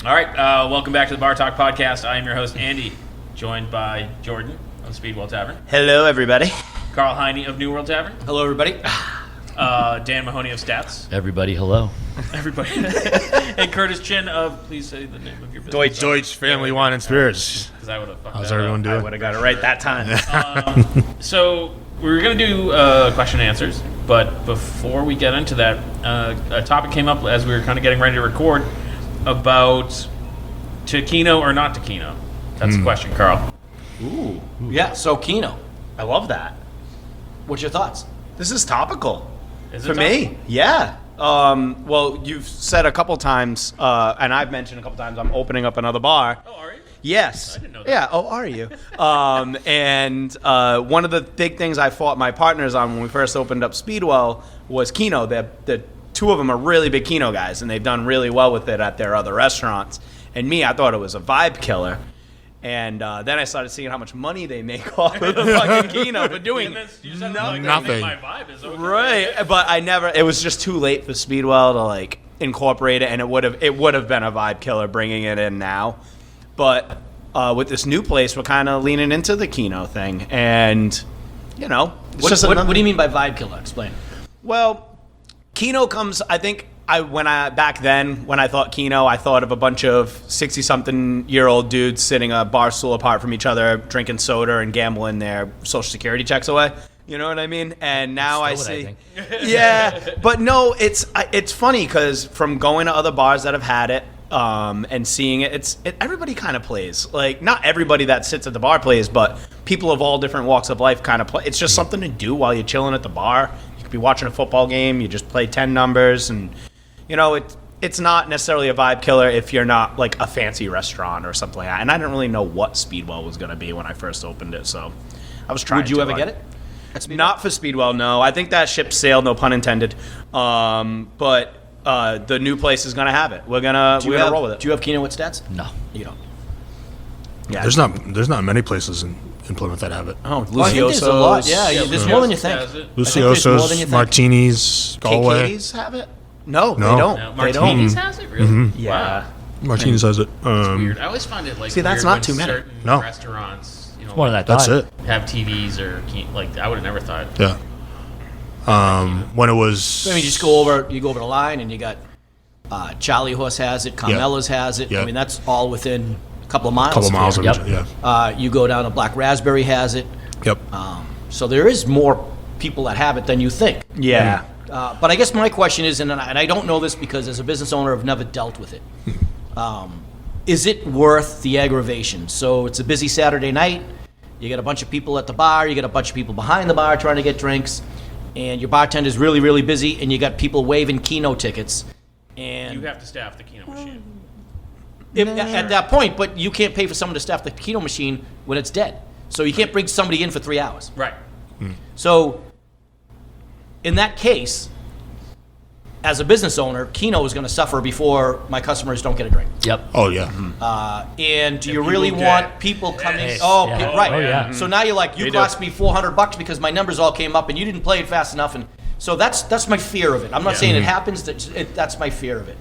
All right, welcome back to the Bar Talk Podcast. I am your host, Andy, joined by Jordan of Speedwell Tavern. Hello, everybody. Carl Heine of New World Tavern. Hello, everybody. Dan Mahoney of Stats. Everybody, hello. Everybody. And Curtis Chin of, please say the name of your business. Deutsch Family Wine and Spirits. Because I would have fucked How's that everyone up. doing? I would have got it right that time. So we were going to do question and answers, but before we get into that, a topic came up as we were kind of getting ready to record about to Keno or not to Keno. That's the question, Carl. Ooh. Yeah, so Keno. I love that. What's your thoughts? This is topical. Is it For me, yeah. Well, you've said a couple times, and I've mentioned a couple times, I'm opening up another bar. Oh, are you? Yes. I didn't know that. Yeah. Oh, are you? And one of the big things I fought my partners on when we first opened up Speedwell was Keno. The two of them are really big Keno guys, and they've done really well with it at their other restaurants. And me, I thought it was a vibe killer. And then I started seeing how much money they make off of the fucking Keno for doing Nothing. My vibe is okay. right. But I never. It was just too late for Speedwell to like incorporate it, and it would have been a vibe killer bringing it in now. But with this new place, we're kind of leaning into the Keno thing, and you know, it's What do you mean by vibe killer? Explain. well, Keno comes. I think back then when I thought Keno, I thought of a bunch of 60-something-year-old dudes sitting a bar stool apart from each other, drinking soda and gambling their Social Security checks away. You know what I mean? And now I Still see. what I think. Yeah, but no, it's funny because from going to other bars that have had it and seeing it, everybody kind of plays. Like not everybody that sits at the bar plays, but people of all different walks of life kind of play. It's just something to do while you're chilling at the bar. You could be watching a football game. You just play 10 numbers and. You know, it's not necessarily a vibe killer if you're not like a fancy restaurant or something like that. And I didn't really know what Speedwell was going to be when I first opened it, so I was trying. Would you too ever hard. get it? At Speedwell? Not for Speedwell, no. I think that ship sailed, no pun intended. But the new place is going to have it. We're gonna roll with it. Do you have Keno at Stats? No. You don't. Yeah. There's not many places in Plymouth that have it. Oh, Well, I think there's a lot. Yeah, Yeah, there's more than you Lucio's think. has it. there's more than you Lucioso's, think. Martinis, Galway. KK's have it? No, No. they don't. No, They don't. Martinis has it, really? Yeah. Martinis has it. Weird. I always find it like See, that's weird not when too many. certain No. restaurants, you know, More than that. That's thought. it. have TVs or like I would have never thought. Yeah. When it was. I mean, you go over the line, and you got Charlie Horse has it, Carmela's has it. Yeah. I mean, that's all within a couple of miles. a couple miles of Yep. each. Yeah. You go down to Black Raspberry has it. Yep. So there is more people that have it than you think. Yeah. But I guess my question is, and I don't know this because as a business owner, I've never dealt with it. Is it worth the aggravation? So it's a busy Saturday night. You got a bunch of people at the bar. You got a bunch of people behind the bar trying to get drinks. And your bartender's really, really busy. And you got people waving Keno tickets. And You have to staff the Keno machine. at that point, but you can't pay for someone to staff the Keno machine when it's dead. So you can't bring somebody in for 3 hours. Right. So, in that case, as a business owner, Keno is going to suffer before my customers don't get a drink. Yep. Oh yeah. And do you people really get want people coming? pissed. Oh, Yeah. right. Oh, yeah. So now you're like, you They cost me $400 because my numbers all came up and you didn't play it fast enough. And so that's my fear of it. I'm not saying it happens. That's my fear of it.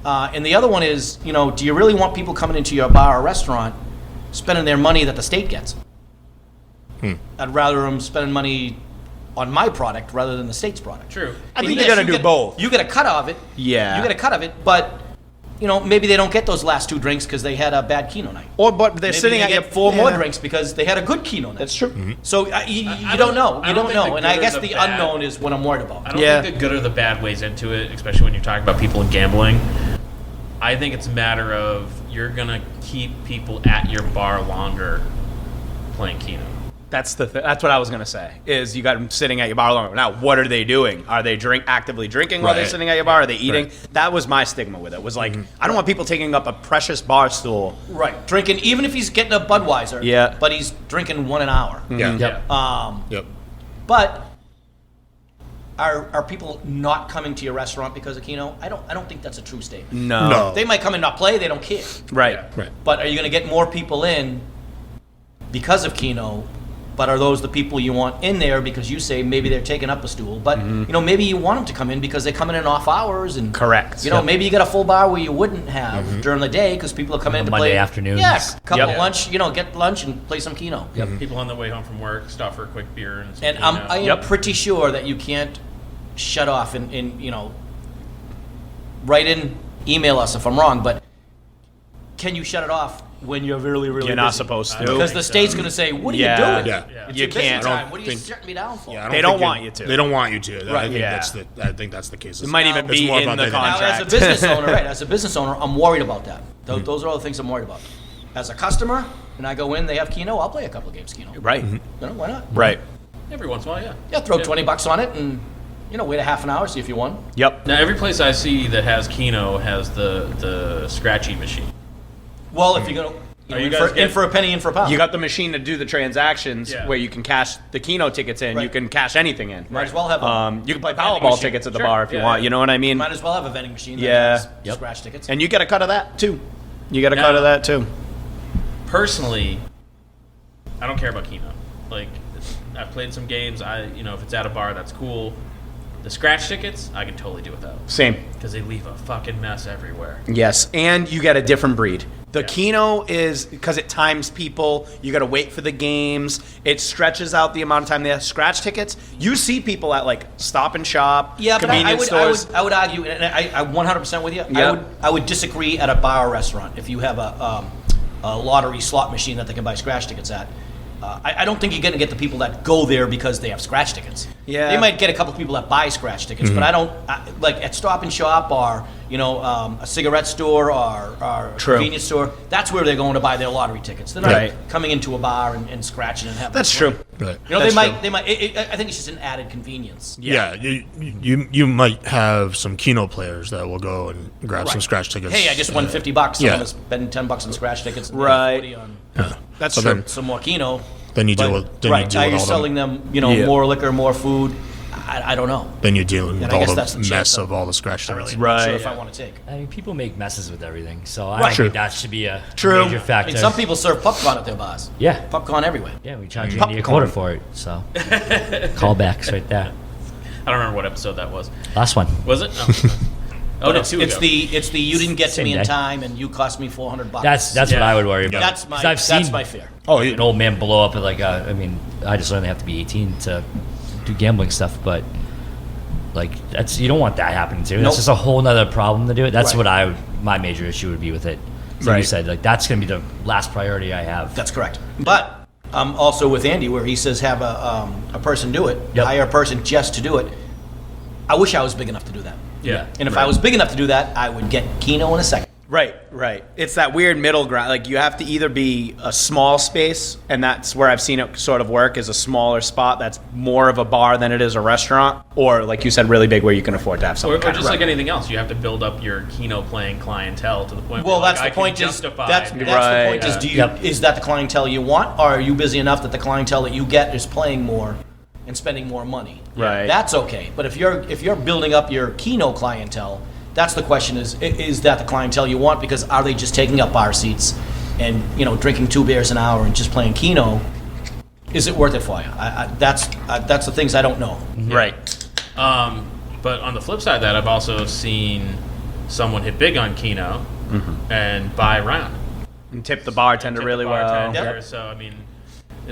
And the other one is, you know, do you really want people coming into your bar or restaurant spending their money that the state gets? I'd rather them spending money on my product rather than the state's product. True. I think And they're yes, going to you do get- both. You get a cut of it. Yeah. You get a cut of it, but you know maybe they don't get those last 2 drinks because they had a bad Keno night. But they're Maybe sitting they at your get 4 more yeah. drinks because they had a good Keno night. That's true. So you I don't know. I You don't don't think know. the And I good or guess the the bad- unknown is what I'm worried about. I don't Yeah. think the good or the bad weighs into it, especially when you're talking about people in gambling. I think it's a matter of you're gonna keep people at your bar longer playing Keno. That's that's what I was gonna say. Is you got them sitting at your bar longer. Now, what are they doing? Are they actively drinking while they're Right. sitting at your bar? Are they eating? That was my stigma with it. Was like I don't want people taking up a precious bar stool. Right. Drinking, even if he's getting a Budweiser. Yeah. But he's drinking 1 an hour. Yeah. Yep. Yep. But are people not coming to your restaurant because of Keno? I don't think that's a true statement. No. They might come and not play. They don't care. Right. Right. But are you going to get more people in because of Keno But are those the people you want in there because you say maybe they're taking up a stool? But maybe you want them to come in because they come in off hours and Correct. Maybe you got a full bar where you wouldn't have during the day because people are coming in to Monday play afternoons. Yeah, couple Yep. of lunch. Get lunch and play some Keno. People on the way home from work stop for a quick beer and some And Keno. I am pretty sure that you can't shut off and write in, email us if I'm wrong, but can you shut it off when you're really, really You're not busy? supposed to. Because the state's going to say, what are you Yeah. doing? Yeah. It's You your busy can't. time. What are you think- shutting me down for? Yeah, I They don't think want you to. They don't want you to. Right. I think that's the case. It might even It's be more in about the they- Now, contract. as a business owner, as a business owner, I'm worried about that. Those are all the things I'm worried about. As a customer, and I go in, they have Keno, I'll play a couple of games Keno. Right. Why not? Right. Every once in a while, yeah. Yeah, throw $20 on it and, wait a half an hour, see if you won. Yep. Now, every place I see that has Keno has the scratchy machine. Well, if you're going to, Are you in, guys for, get- in for a penny, in for a pound. You got the machine to do the transactions Yeah. where you can cash the Keno tickets in. Right. You can cash anything in. Might as well have a You can play vending Powerball machine. tickets at the Sure. bar if you Yeah, want. yeah. You know what I mean? Might as well have a vending machine that Yeah. has scratch tickets. And you get a cut of that too. You get a Now- cut of that too. Personally, I don't care about Keno. Like, I've played some games. If it's at a bar, that's cool. The scratch tickets, I can totally do without Same. because they leave a fucking mess everywhere. Yes, and you get a different breed. The Yeah. Keno is because it times people. You got to wait for the games. It stretches out the amount of time they have scratch tickets. You see people at like Stop and Shop, Yeah, but convenience stores. I would argue, and I'm 100% with you. Yeah. I would disagree at a bar or restaurant if you have a lottery slot machine that they can buy scratch tickets at. I don't think you're going to get the people that go there because they have scratch tickets. Yeah. They might get a couple people that buy scratch tickets, but I don't like at Stop and Shop or a cigarette store or a True. convenience store. That's where they're going to buy their lottery tickets. They're not Right. coming into a bar and scratching and having. That's fun. true. Right. That's They might. I think it's just an added convenience. Yeah, you might have some Keno players that will go and grab some Right. scratch tickets. Hey, I just won $50. So Yeah. I'm going to spend $10 on scratch tickets. And Right. 40 on That's So true. then- some more Keno. Then you deal But, with then right, you deal now with you're all selling them. them, Yeah. more liquor, more food. I don't know. Then you're dealing with I all guess the that's the chance mess that- of all the scratch I'm tickets. really not sure Right. if I want to take. I mean, people make messes with everything, so I Right. don't True. think that should be a True. major I factor. mean, some people serve popcorn at their bars. yeah, Popcorn everywhere. yeah, we charge you Popcorn. a quarter for it, so callbacks right there. I don't remember what episode that was. Last one. Was it? No. But it's the you didn't get to Same me in day. time and you cost me $400. That's what Yeah. I would worry about. that's 'Cause my I've seen my fear. Oh, an old man blow up at I just learned they have to be 18 to do gambling stuff, but you don't want that happening to you. Nope. That's just a whole nother problem to do it. That's Right. what my major issue would be with it. So you Right. said that's going to be the last priority I have. That's correct. But I'm also with Andy where he says have a person do it, Yep. hire a person just to do it. I wish I was big enough to do that. Yeah. And if I was big enough to do that, I would get Keno in a second. Right, right. It's that weird middle ground. Like you have to either be a small space, and that's where I've seen it sort of work, is a smaller spot that's more of a bar than it is a restaurant, or like you said, really big where you can afford to have Or, something. or just like anything else, you have to build up your Keno playing clientele to the point Well, where that's I the can point. Is justify. that's Right, the point. Is yeah. is that the clientele you want, or are you busy enough that the clientele that you get is playing more and spending more money? Right. That's okay. But if you're building up your Keno clientele, that's the question: is that the clientele you want? Because are they just taking up bar seats and drinking 2 beers an hour and just playing Keno? Is it worth it for you? That's the things I don't know. right. But on the flip side of that, I've also seen someone hit big on Keno and buy around. And tip the bartender Tip the really well. bartender. Yeah. So I mean,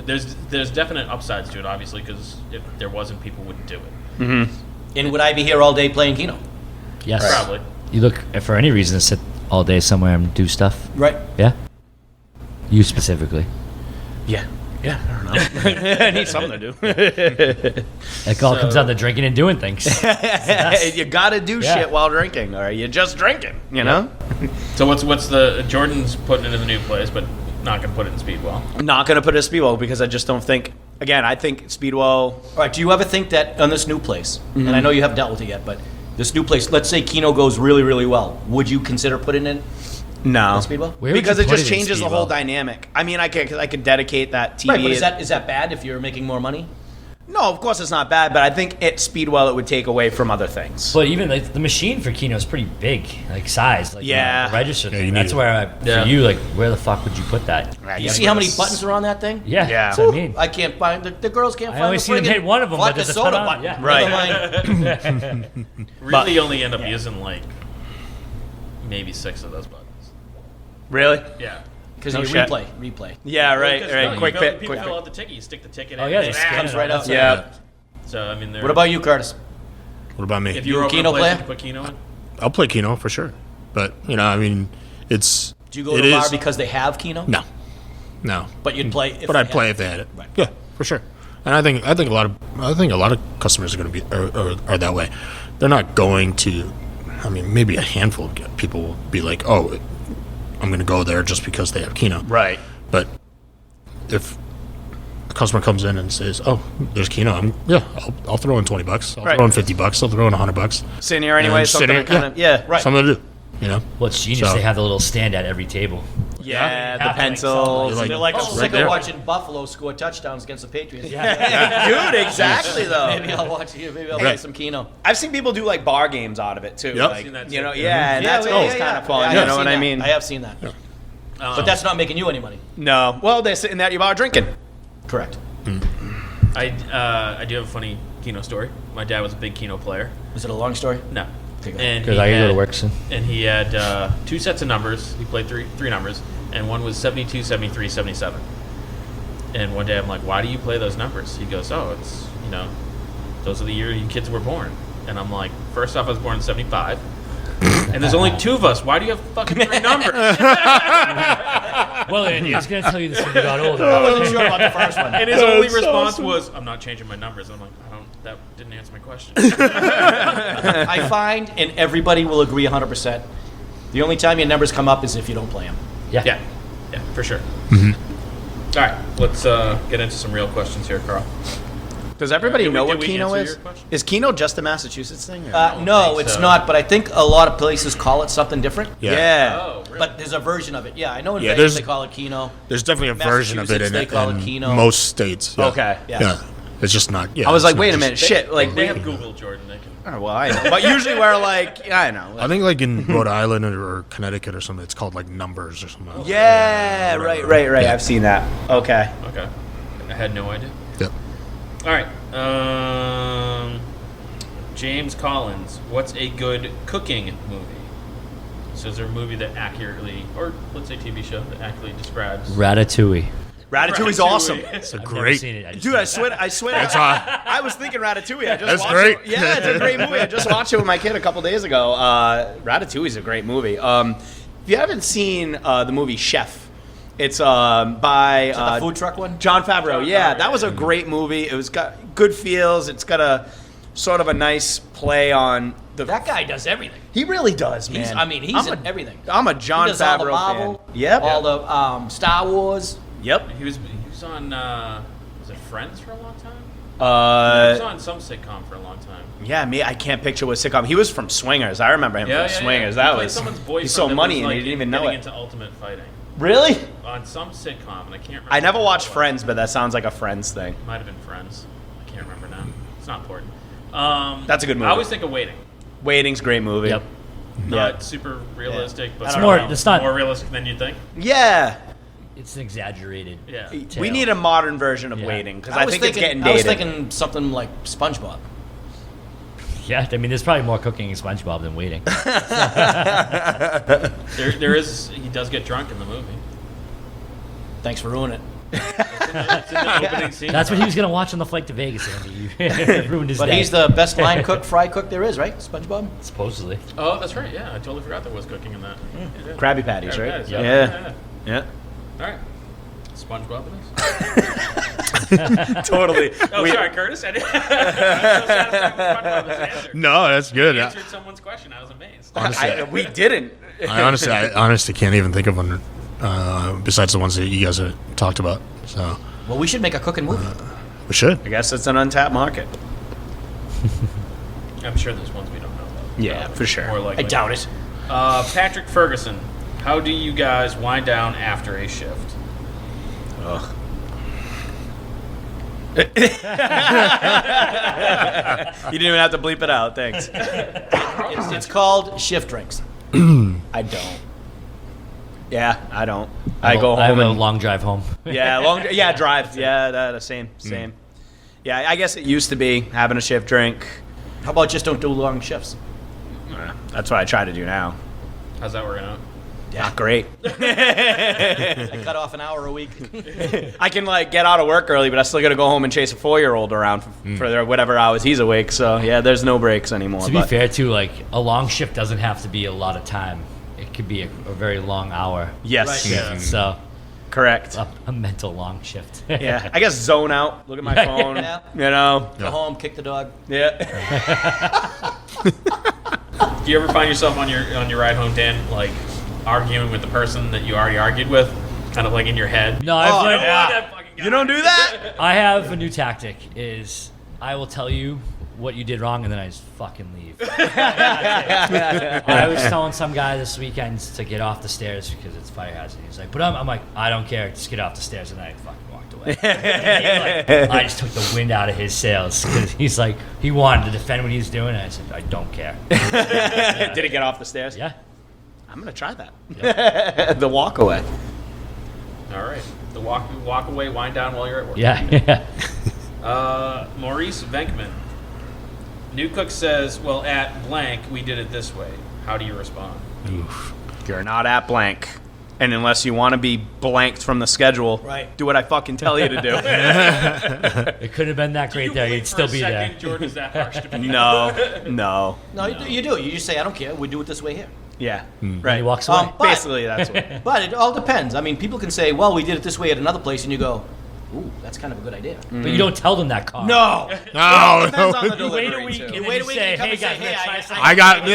there's definite upsides to it, obviously, because if there wasn't, people wouldn't do it. And would I be here all day playing Keno? Yes. Probably. You look for any reason to sit all day somewhere and do stuff. Right. Yeah. You specifically. Yeah. Yeah, I don't know. I need something to do. It all comes So- down to drinking and doing things. You got to do Yeah. shit while drinking, or you're just drinking, you know? So what's the Jordan's putting it in the new place, but not going to put it in Speedwell. Not going to put it at Speedwell because I just don't think, again, I think Speedwell, All right, do you ever think that on this new place, and I know you haven't dealt with it yet, but this new place, let's say Keno goes really, really well, would you consider putting it no. in Speedwell? Where would Because you it put just in changes the Speedwell? whole dynamic. I mean, I could dedicate that TV. Right, but is that bad if you're making more money? No, of course it's not bad, but I think at Speedwell it would take away from other things. But even like the machine for Keno is pretty big, like size. Like, Yeah. the register. Yeah, thing. you need That's it. where Yeah. for you, like, where the fuck would you put that? You see how many buttons are on that thing? Yeah, Yeah. that's what I mean. I can't find the girls can't I find only the see them friggin' hit one of them, but vodka there's a soda ton on, button. yeah. Right. Never mind. Really, only end up using like maybe 6 of those buttons. Really? Yeah. Because No you shit. replay. Yeah, right. Because, Right. no, Quick you fit. People Quick fill fit. out the ticket. You stick the ticket Oh in. yeah, and they it scan comes it right all. up. Yeah. So I mean, What about you, Curtis? What about me? if You you a were Keno over a place, player? would you put Keno in? I'll play Keno for sure. But, you know, I mean, it's... Do you go it to a bar is- because they have Keno? No. No. But you'd play if But they I'd had play it. if they had it. Right. Yeah, for sure. And I think a lot of customers are going to be are that way. They're not going to. I mean, maybe a handful of people will be like, "Oh, I'm going to go there just because they have Keno." Right. But if a customer comes in and says, "Oh, there's Keno," I'll throw in $20. I'll Right. throw in $50. I'll throw in $100. Sitting here anyway, And something sitting- to kind of, yeah. Right. Something to do. You know. Well, it's genius. So- They have the little stand at every table. Yeah, the Half like pencils. something. They're like, Oh, I'm right sick there. of watching Buffalo score touchdowns against the Patriots. Dude, exactly though. Maybe I'll watch you. Maybe I'll play Right. some Keno. I've seen people do like bar games out of it too. Yep. Like, Seen that you too. know, yeah, and that's yeah, always yeah, kind of yeah. fun. Yeah, I You have know seen what I that. mean? I have seen that. But that's not making you any money. No. Well, they're sitting there at your bar drinking. Correct. I do have a funny Keno story. My dad was a big Keno player. Is it a long story? No. Okay, go ahead. And Because he I can go to had- work soon. And he had 2 sets of numbers. He played three numbers, and one was 72, 73, 77. And one day I'm like, why do you play those numbers? He goes, oh, it's, you know, those are the year you kids were born. And I'm like, first off, I was born in 75. And there's only 2 of us. Why do you have fucking 3 numbers? Well, Andy, I was going to tell you this when you got I older. wasn't sure about the first one. And his only response was, I'm not changing my numbers. I'm like, that didn't answer my question. I find, and everybody will agree 100%, the only time your numbers come up is if you don't play them. Yeah, for sure. All right, let's get into some real questions here, Carl. Does everybody Did we- know did what we Keno answer is? your question? Is Keno just a Massachusetts thing? or- No, think it's so. not, but I think a lot of places call it something different. Yeah. Oh, really? But there's a version of it. Yeah, I know in Yeah, Vegas there's- they call it Keno. There's definitely a version of it Massachusetts, in, they call it in Keno. most states. Yeah. Okay. Yeah. Yeah. It's just not. Yeah. I was it's like, not wait a just- minute, shit. Like, They have Google, Jordan. They can. Oh, well, I know. But usually we're like, I know. I think like in Rhode Island or Connecticut or something, it's called like numbers or something. Yeah, right. I've seen that. Okay. Okay. I had no idea. Yep. All right. James Collins, what's a good cooking movie? So is there a movie that accurately, or let's say TV show that accurately describes? Ratatouille. Ratatouille's awesome. It's a I've never great. seen it. I just Dude, know I that. swear. That's I was thinking Ratatouille. I just That's watched great. It. Yeah, it's a great movie. I just watched it with my kid a couple days ago. Ratatouille's a great movie. If you haven't seen the movie Chef, it's by The food truck one? John Favreau. John Yeah, Favreau, that was a great movie. It was got good feels. It's got a sort of a nice play on the. That guy does everything. He really does, man. He's in everything. I'm a John He does all the Favreau Marvel, fan. Yep. all the Star Wars. Yep. He was on, was it Friends for a long time? He was on some sitcom for a long time. Yeah, I can't picture what sitcom. He was from Swingers. I remember him from Swingers. He That played was someone's boyfriend he's so that money was, and like, he didn't even know getting it. into ultimate fighting Really? on some sitcom, and I can't remember. I never what it watched was. Friends, but that sounds like a Friends thing. Might have been Friends. I can't remember now. It's not important. That's a good movie. I always think of Waiting. Waiting's a great movie. Yep. Not super realistic, but It's I don't more- know, it's not- more realistic than you think. Yeah. It's an exaggerated. Yeah. tale. We need a modern version of Yeah. Waiting because I think it's getting I was dated. thinking something like SpongeBob. Yeah, I mean, there's probably more cooking in SpongeBob than waiting. There is. He does get drunk in the movie. Thanks for ruining it. It's in the opening scene. That's what he was going to watch on the flight to Vegas, Andy. You ruined his But day. he's the best line cook, fry cook there is, right? SpongeBob? Supposedly. Oh, that's right. Yeah, I totally forgot there was cooking in that. Yeah. Krabby Patties, Krabby right? Patties, Yeah. Yeah. All right. SpongeBob it is. Totally. Oh, sorry, Curtis. I didn't. I'm so satisfied with SpongeBob's answer. No, that's good. You answered someone's question. I was amazed. We didn't. I honestly can't even think of one besides the ones that you guys have talked about. So Well, we should make a cooking movie. we should. I guess it's an untapped market. I'm sure there's ones we don't know about. Yeah, for sure. More I likely. doubt it. Patrick Ferguson, how do you guys wind down after a shift? Ugh. You didn't even have to bleep it out. Thanks. It's called shift drinks. I don't. Yeah, I don't. I go I have home a and long drive home. drive. Yeah, that same. Yeah, I guess it used to be having a shift drink. How about just don't do long shifts? That's what I try to do now. How's that working out? Not great. I cut off an hour a week. I can like get out of work early, but I still got to go home and chase a 4-year-old around for their whatever hours he's awake. So yeah, there's no breaks anymore. To be fair, too, like a long shift doesn't have to be a lot of time. It could be a very long hour. Yes, Right. Yeah. So correct. a mental long shift. Yeah, I guess zone out. Look at my phone. Yeah. You know. Go home, kick the dog. Yeah. Do you ever find yourself on your ride home, Dan, like arguing with the person that you already argued with, kind of like in your head? No, I've learned. That fucking guy. You don't do that? I have a new tactic. Is I will tell you what you did wrong, and then I just fucking leave. I was telling some guy this weekend to get off the stairs because it's fire hazard. He's like, but I'm like, I don't care. Just get off the stairs, and I fucking walked away. I just took the wind out of his sails because he's like, he wanted to defend what he was doing, and I said, I don't care. Did he get off the stairs? Yeah. I'm gonna try that. The walk away. All right. The walk away, wind down while you're at work. Yeah. Maurice Venkman. New Cook says, well, at blank, we did it this way. How do you respond? You're not at blank. And unless you want to be blanked from the schedule, Right. do what I fucking tell you to do. It could have been that great there. You'd still be there. Jordan, is that harsh to be? No. No, you do. You just say, I don't care. We do it this way here. Yeah. Right. He walks away. But- Basically, that's what. But it all depends. I mean, people can say, well, we did it this way at another place, and you go, ooh, that's kind of a good idea. But you don't tell them that car. No. No, Depends on the no. You wait a delivery, week too. and You then wait you a week say, and come hey and say, guys, hey, let's try I something. I got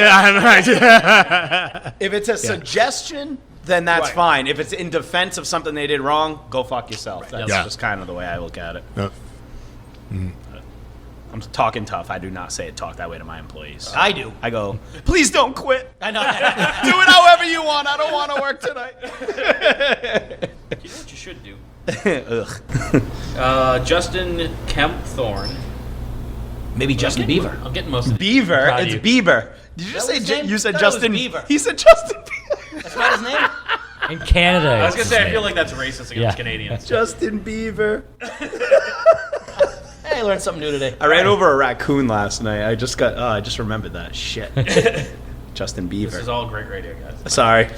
yeah. If it's a suggestion, then that's Right. fine. If it's in defense of something they did wrong, go fuck yourself. That's Yeah. just kind of the way I look at it. Yeah. I'm talking tough. I do not talk that way to my employees. I do. I go, please don't quit. I know. Do it however you want. I don't want to work tonight. You know what you should do? Ugh. Justin Kempthorne. Maybe Justin Beaver. I'm getting most of it. Beaver. Proud of It's you. Bieber. Did you That say was his name? you said I thought it was Justin Beaver. He said Justin Bieber. That's not his name? In Canada. I was going it's to say, his I feel name. like that's racist against Yeah. Canadians. Justin Bieber. Hey, I learned something new today. I ran over a raccoon last night. I just remembered that shit. Justin This Bieber. is all great radio, guys. Sorry.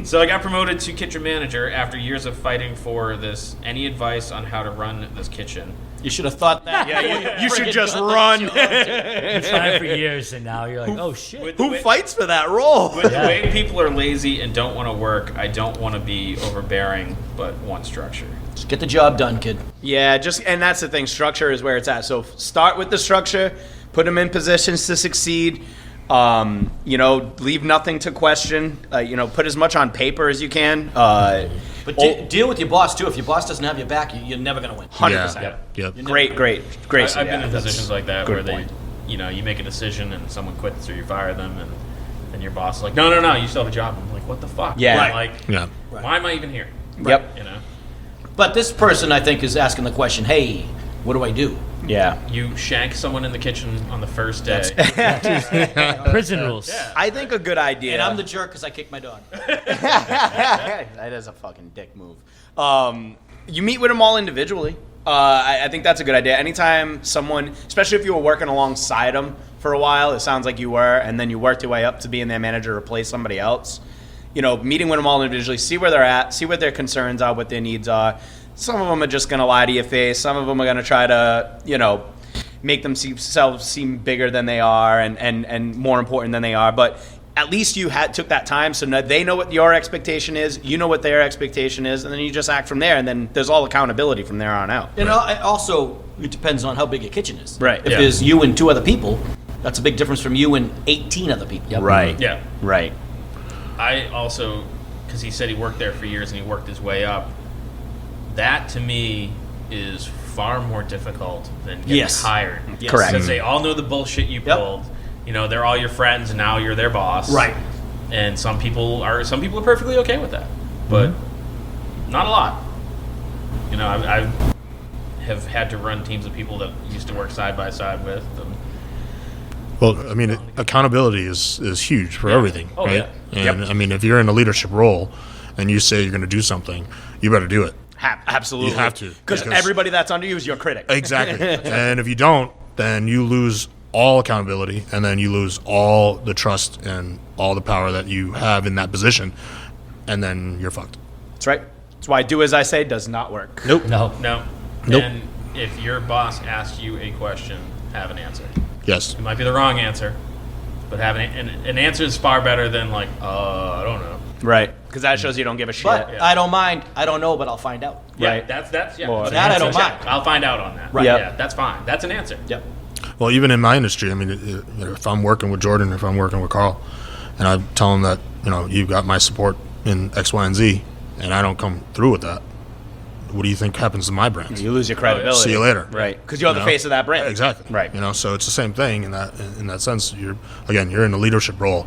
So I got promoted to kitchen manager after years of fighting for this. Any advice on how to run this kitchen? You should have thought that. Yeah, you should Friggin' just God. run. Been trying for years, and now you're like, oh shit. With the Who way- fights for that role? With the way people are lazy and don't want to work, I don't want to be overbearing, but want structure. Just get the job done, kid. Yeah, and that's the thing. Structure is where it's at. So start with the structure, put them in positions to succeed. Leave nothing to question. Put as much on paper as you can. But deal with your boss, too. If your boss doesn't have your back, you're never going to win. 100%. Yeah. Yep. Great. I've been in positions like that good where point. you make a decision and someone quits or you fire them, and your boss is like, no, you still have a job. I'm like, what the fuck? Yeah. Right. Right. Like, Yeah. why am I even here? Yep. You know, But this person, I think, is asking the question, hey, what do I do? Yeah. you shank someone in the kitchen on the first day. Prison rules. Yeah. I think a good idea. And I'm the jerk because I kicked my dog. That is a fucking dick move. You meet with them all individually. I think that's a good idea. Anytime someone, especially if you were working alongside them for a while, it sounds like you were, and then you worked your way up to being their manager to replace somebody else. Meeting with them all individually, see where they're at, see what their concerns are, what their needs are. Some of them are just going to lie to your face. Some of them are going to try to, make themselves seem bigger than they are and more important than they are. But at least you took that time so they know what your expectation is, you know what their expectation is, and then you just act from there. And then there's all accountability from there on out. And also, it depends on how big your kitchen is. Right. If Yeah. there's you and 2 other people, that's a big difference from you and 18 other people. Yep. Right. Yeah. Right. I also, because he said he worked there for years and he worked his way up, that to me is far more difficult than getting Yes. hired. Yes. Correct. Because they all know the bullshit you Yep. pulled. They're all your friends and now you're their boss. Right. And some people are perfectly okay with that, but not a lot. I've have had to run teams of people that used to work side by side with. Well, I mean, accountability is huge for everything, Oh, right? yeah. And I mean, if you're in a leadership role and you say you're going to do something, you better do it. Absolutely. You have to. Because everybody that's under you is your critic. Exactly. And if you don't, then you lose all accountability, and then you lose all the trust and all the power that you have in that position, and then you're fucked. That's right. That's why do as I say does not work. Nope. No. No. Nope. And if your boss asks you a question, have an answer. Yes. It might be the wrong answer, but have an answer is far better than like, I don't know. Right. Because that shows you don't give a shit. But I don't mind. I don't know, but I'll find out. Yeah, Right. that's yeah. Or- It's an That I answer. don't mind. I'll find out on that. Right. Yep. Yeah, that's fine. That's an answer. Yep. Well, even in my industry, I mean, if I'm working with Jordan, if I'm working with Carl, and I tell him that, you've got my support in X, Y, and Z, and I don't come through with that, what do you think happens to my brand? You lose your credibility. See you later. Right. Because you're the face of that brand. Exactly. Right. So it's the same thing in that sense. You're in a leadership role.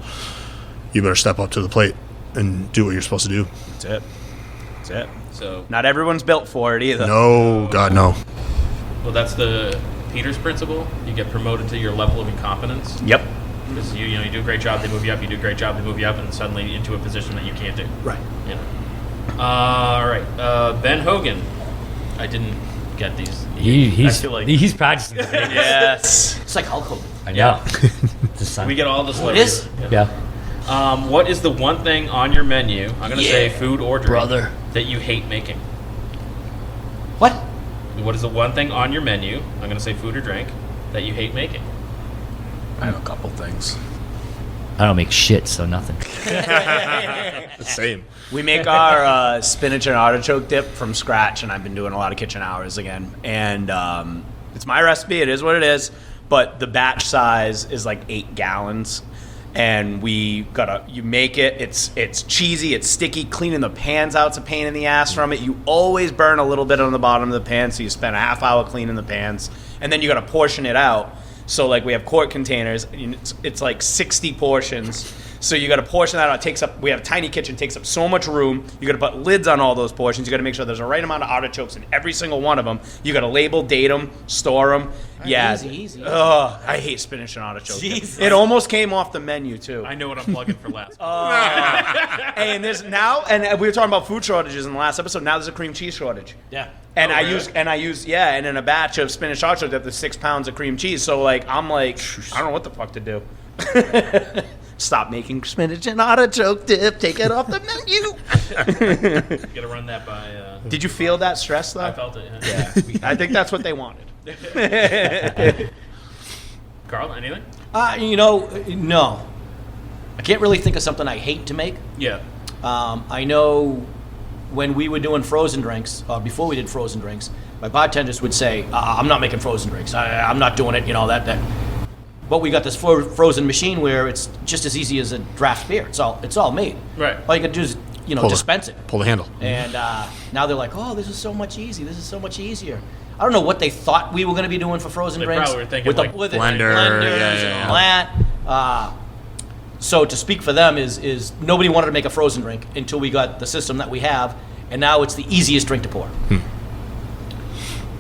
You better step up to the plate and do what you're supposed to do. That's it. That's it. So, Not everyone's built for it either. No, God, no. well, that's the Peters principle. You get promoted to your level of incompetence. Yep. Because you do a great job, they move you up. You do a great job, they move you up, and suddenly into a position that you can't do. Right. You know. All right, Ben Hogan. I didn't get these. He's I feel like- he's practicing. Yes. It's like Hulk Hogan. I know. The sun. We get all the It celebrities. is? Yeah. What is the one thing on your menu? I'm gonna say food or drink, Brother. that you hate making. What? What is the one thing on your menu? I'm gonna say food or drink that you hate making. I have a couple things. I don't make shit, so nothing. Same. We make our spinach and artichoke dip from scratch, and I've been doing a lot of kitchen hours again. And it's my recipe. It is what it is. But the batch size is like 8 gallons. And you make it. It's cheesy. It's sticky. Cleaning the pans out's a pain in the ass from it. You always burn a little bit on the bottom of the pan, so you spend a half hour cleaning the pans, and then you got to portion it out. So like we have quart containers. And it's like 60 portions. So you got to portion that out. We have a tiny kitchen, takes up so much room. You got to put lids on all those portions. You got to make sure there's the right amount of artichokes in every single one of them. You got to label, date them, store them. Yeah. Easy. Ugh, I hate spinach and artichoke. Jesus. It almost came off the menu too. I know what I'm plugging for last. And there's now, and we were talking about food shortages in the last episode. Now there's a cream cheese shortage. Yeah. And I really? use, and in a batch of spinach artichoke, there's 6 pounds of cream cheese. So like, I'm like, I don't know what the fuck to do. Stop making spinach and artichoke dip. Take it off the menu. Gotta run that by. Did you feel that stress though? I felt it. Yeah. I think that's what they wanted. Carl, anything? No. I can't really think of something I hate to make. Yeah. I know when we were doing frozen drinks, before we did frozen drinks, my bartenders would say, I'm not making frozen drinks. I'm not doing it, that. But we got this frozen machine where it's just as easy as a draft beer. It's all made. Right. All you got to do is, dispense it. Pull the handle. And now they're like, oh, this is so much easier. This is so much easier. I don't know what they thought we were going to be doing for frozen They drinks. probably were thinking with the like blender, blenders yeah. and all that. So to speak for them is nobody wanted to make a frozen drink until we got the system that we have, and now it's the easiest drink to pour.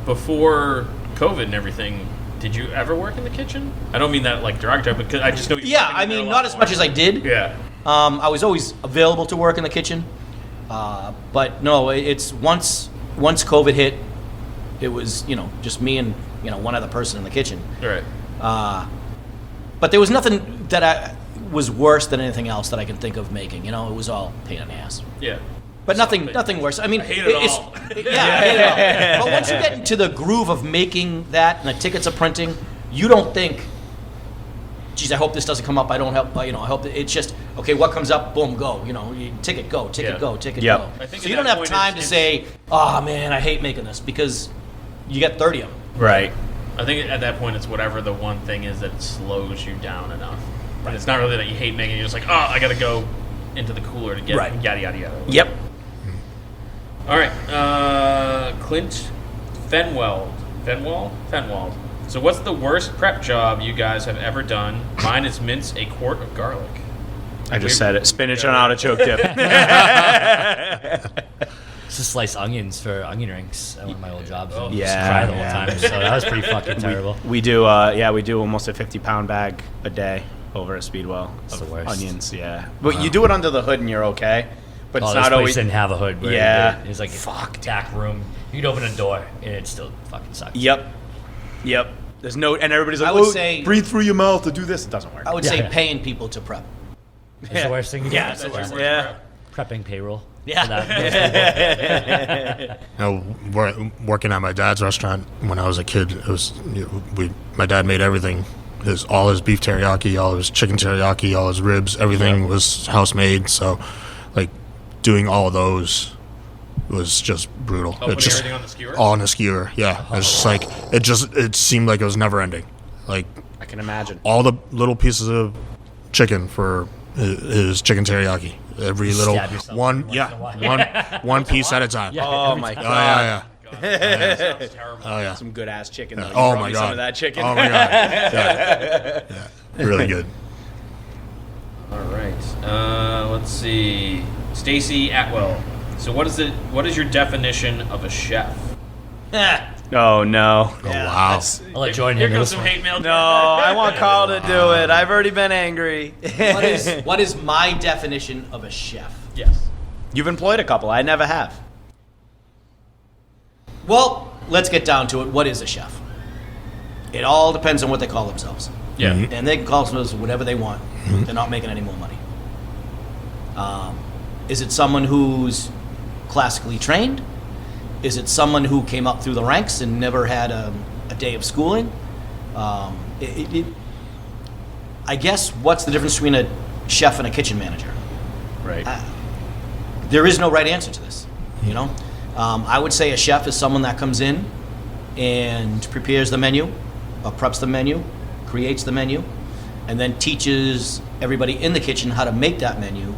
Before COVID and everything, did you ever work in the kitchen? I don't mean that like derogatory, because I just know. Yeah, I mean, not as much as I did. Yeah. I was always available to work in the kitchen, but no, it's once COVID hit, it was just me and one other person in the kitchen. Right. But there was nothing that was worse than anything else that I can think of making. It was all pain in the ass. Yeah. But nothing worse. I mean, I hate it it's- all. Yeah, I hate it all. But once you get into the groove of making that and the tickets are printing, you don't think, geez, I hope this doesn't come up. I don't help. I hope it's just okay. What comes up? Boom, go. Ticket, go. Ticket, Yeah. go. Ticket, Yep. go. I think So at you don't that have point time to say, oh man, I hate making this, because you get 30 of them. Right. I think at that point it's whatever the one thing is that slows you down enough. And it's not really that you hate making it. You're just like, I got to go into the cooler to get Right. yada, yada, yada. Yep. All right. Clint Fenwald. So what's the worst prep job you guys have ever done? Mine is mince a quart of garlic. I just said it. Spinach and artichoke dip. used to slice onions for onion rings at one of my old jobs. And Yeah, just cry the whole yeah. time. So that was pretty fucking terrible. We do almost a 50-pound bag a day over at Speedwell It's of the worst. onions. Yeah, but you do it under the hood and you're okay. But it's This not place always. didn't have a hood. Where Yeah. it was like a back room. You'd open a door and it still fucking sucked. Yep. There's no, and everybody's like, I would "Oh, say- breathe through your mouth to do this." It doesn't work. I would Yeah. say paying people to prep. It's the worst thing you Yeah, do. it's the worst. Yeah. Yeah. Prepping payroll. Yeah. For that. Working at my dad's restaurant when I was a kid, it was my dad made everything. All his beef teriyaki, all his chicken teriyaki, all his ribs, everything was house made. So, like, doing all of those was just brutal. Oh, It's putting just everything on the skewer? all on the skewer. Yeah, it's just like it seemed like it was never ending. Like I can imagine. all the little pieces of chicken for his chicken teriyaki. Every little stab yourself one, once in a while. one piece at a time. Oh my Oh, god. yeah. God, that sounds terrible. Oh yeah. Some good ass chicken. Though. You Oh brought my me god. Some of that chicken. Oh my god. Yeah. Really good. All right. Let's see. Stacy Atwell. So what is your definition of a chef? Oh no. Oh wow. I'll let Jordan Here handle comes this some one. hate mail. No, I want Carl to do it. I've already been angry. What is my definition of a chef? Yes. You've employed a couple. I never have. Well, let's get down to it. What is a chef? It all depends on what they call themselves. Yeah. Mhm. And they can call themselves whatever they want. They're not making any more money. Is it someone who's classically trained? Is it someone who came up through the ranks and never had a day of schooling? I guess what's the difference between a chef and a kitchen manager? Right. There is no right answer to this, you know? I would say a chef is someone that comes in and prepares the menu, or preps the menu, creates the menu, and then teaches everybody in the kitchen how to make that menu,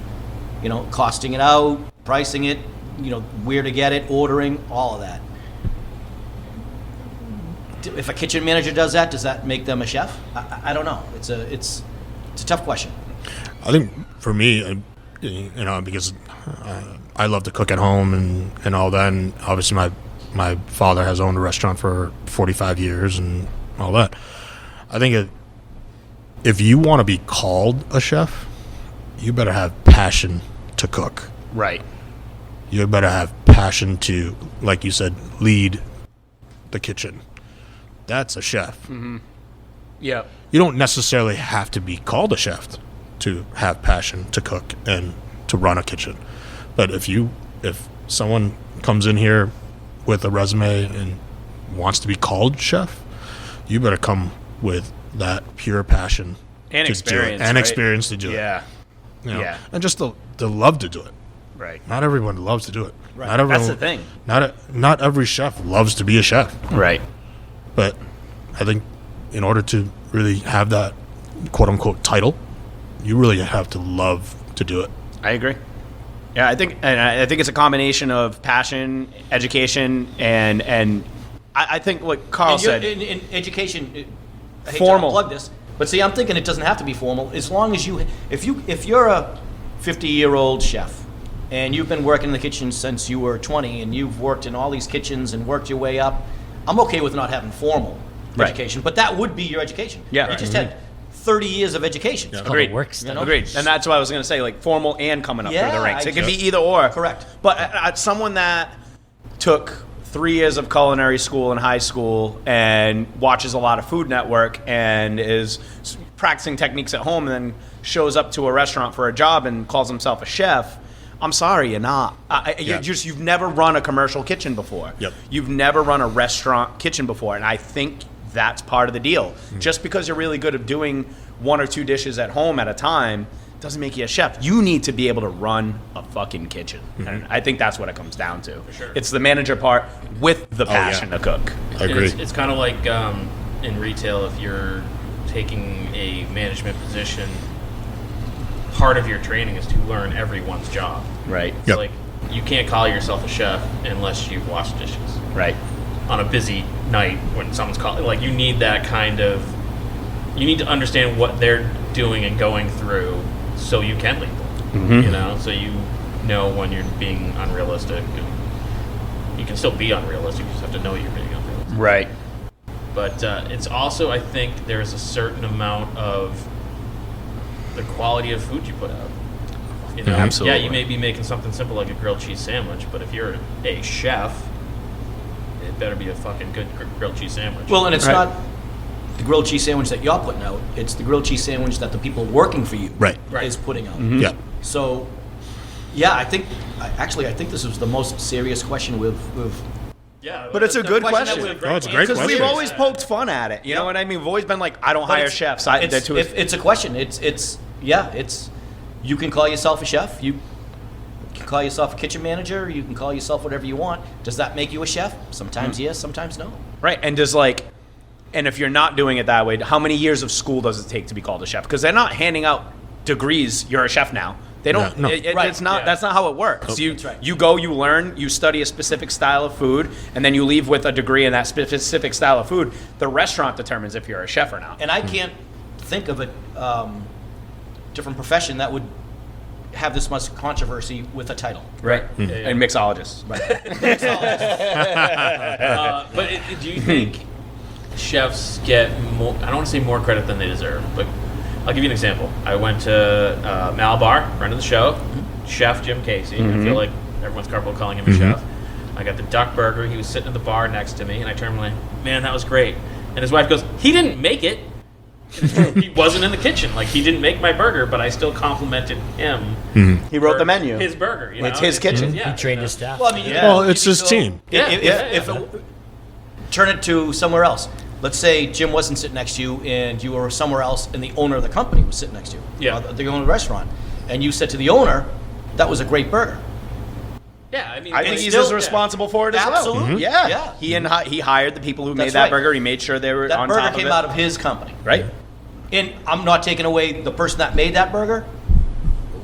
you know, costing it out, pricing it, you know, where to get it, ordering, all of that. If a kitchen manager does that make them a chef? I don't know. It's a tough question. I think for me, you know, because I love to cook at home and all that, and obviously my father has owned a restaurant for 45 years and all that. I think if you want to be called a chef, you better have passion to cook. Right. You better have passion to, like you said, lead the kitchen. That's a chef. Yep. You don't necessarily have to be called a chef to have passion to cook and to run a kitchen. But if someone comes in here with a resume and wants to be called chef, you better come with that pure passion And to experience, do it, and right? experience to do Yeah. it. You know? Yeah. And just the love to do it. Right. Not everyone loves to do it. Right. Not everyone, That's the thing. Not every chef loves to be a chef. Right. But I think in order to really have that quote unquote title, you really have to love to do it. I agree. Yeah, I think it's a combination of passion, education, and I think what Carl said. In education, I hate Formal. to plug this, but see, I'm thinking it doesn't have to be formal. As long as if you're a 50-year-old chef and you've been working in the kitchen since you were 20 and you've worked in all these kitchens and worked your way up, I'm okay with not having formal Right. education, but that would be your education. Yeah. You just had 30 years of education. It's called Agreed. a work study. Agreed. And that's what I was going to say, like formal and coming up through the Yeah, ranks. It could be just- either or. Correct. But someone that took 3 years of culinary school in high school and watches a lot of Food Network and is practicing techniques at home and then shows up to a restaurant for a job and calls himself a chef, I'm sorry, you're not. You've never run a commercial kitchen before. Yep. You've never run a restaurant kitchen before, and I think that's part of the deal. Just because you're really good at doing 1 or 2 dishes at home at a time doesn't make you a chef. You need to be able to run a fucking kitchen. And I think that's what it comes down to. For sure. It's the manager part with the yeah. passion to cook. I agree. It's kind of like in retail, if you're taking a management position, part of your training is to learn everyone's job. Right. So Yep. like, you can't call yourself a chef unless you've washed dishes Right. on a busy night when someone's calling. Like, you need that kind of, you need to understand what they're doing and going through so you can lead them. You know, so you know when you're being unrealistic. You can still be unrealistic. You just have to know you're being unrealistic. Right. But it's also, I think, there's a certain amount of the quality of food you put out. You know, Absolutely. Yeah, you may be making something simple like a grilled cheese sandwich, but if you're a chef, it better be a fucking good grilled cheese sandwich. Well, and it's Right. not the grilled cheese sandwich that you're putting out. It's the grilled cheese sandwich that the people working for you Right. is putting out. Yeah. So, yeah, I think this was the most serious question we've yeah, But it's a good question. Oh, it's a great Because we've question. always poked fun at it. You know what I mean? We've always been like, I don't hire chefs. They're too. It's a question. It's you can call yourself a chef. You can call yourself a kitchen manager. You can call yourself whatever you want. Does that make you a chef? Sometimes yes, sometimes no. Right. And and if you're not doing it that way, how many years of school does it take to be called a chef? Because they're not handing out degrees. You're a chef now. They don't. No. Right. It's not. Yeah. That's not how it works. That's right. You go, you learn, you study a specific style of food, and then you leave with a degree in that specific style of food. The restaurant determines if you're a chef or not. And I can't think of a different profession that would have this much controversy with a title. Right. yeah. And mixologists. Right. But do you think chefs get more, I don't want to say more credit than they deserve, but I'll give you an example. I went to Malabar, friend of the show, Chef Jim Casey. I feel like everyone's comfortable calling him a chef. I got the duck burger. He was sitting at the bar next to me, and I turned and I'm like, man, that was great. And his wife goes, he didn't make it. He wasn't in the kitchen. Like, he didn't make my burger, but I still complimented him. He wrote for the menu. His burger. You know? It's his kitchen. Yeah, He trained you his know? staff. Well, I mean, Yeah. Well, it's his team. If turn it to somewhere else. Let's say Jim wasn't sitting next to you, and you were somewhere else, and the owner of the company was sitting next to you. Yeah. The owner of the restaurant, and you said to the owner, "That was a great burger." Yeah, I mean, I think it's he's still- as responsible for it as well. Absolutely. Yeah. Yeah. He hired the people who That's made that right. burger. He made sure they were That on burger top of came it. out of his company. Right. And I'm not taking away the person that made that burger.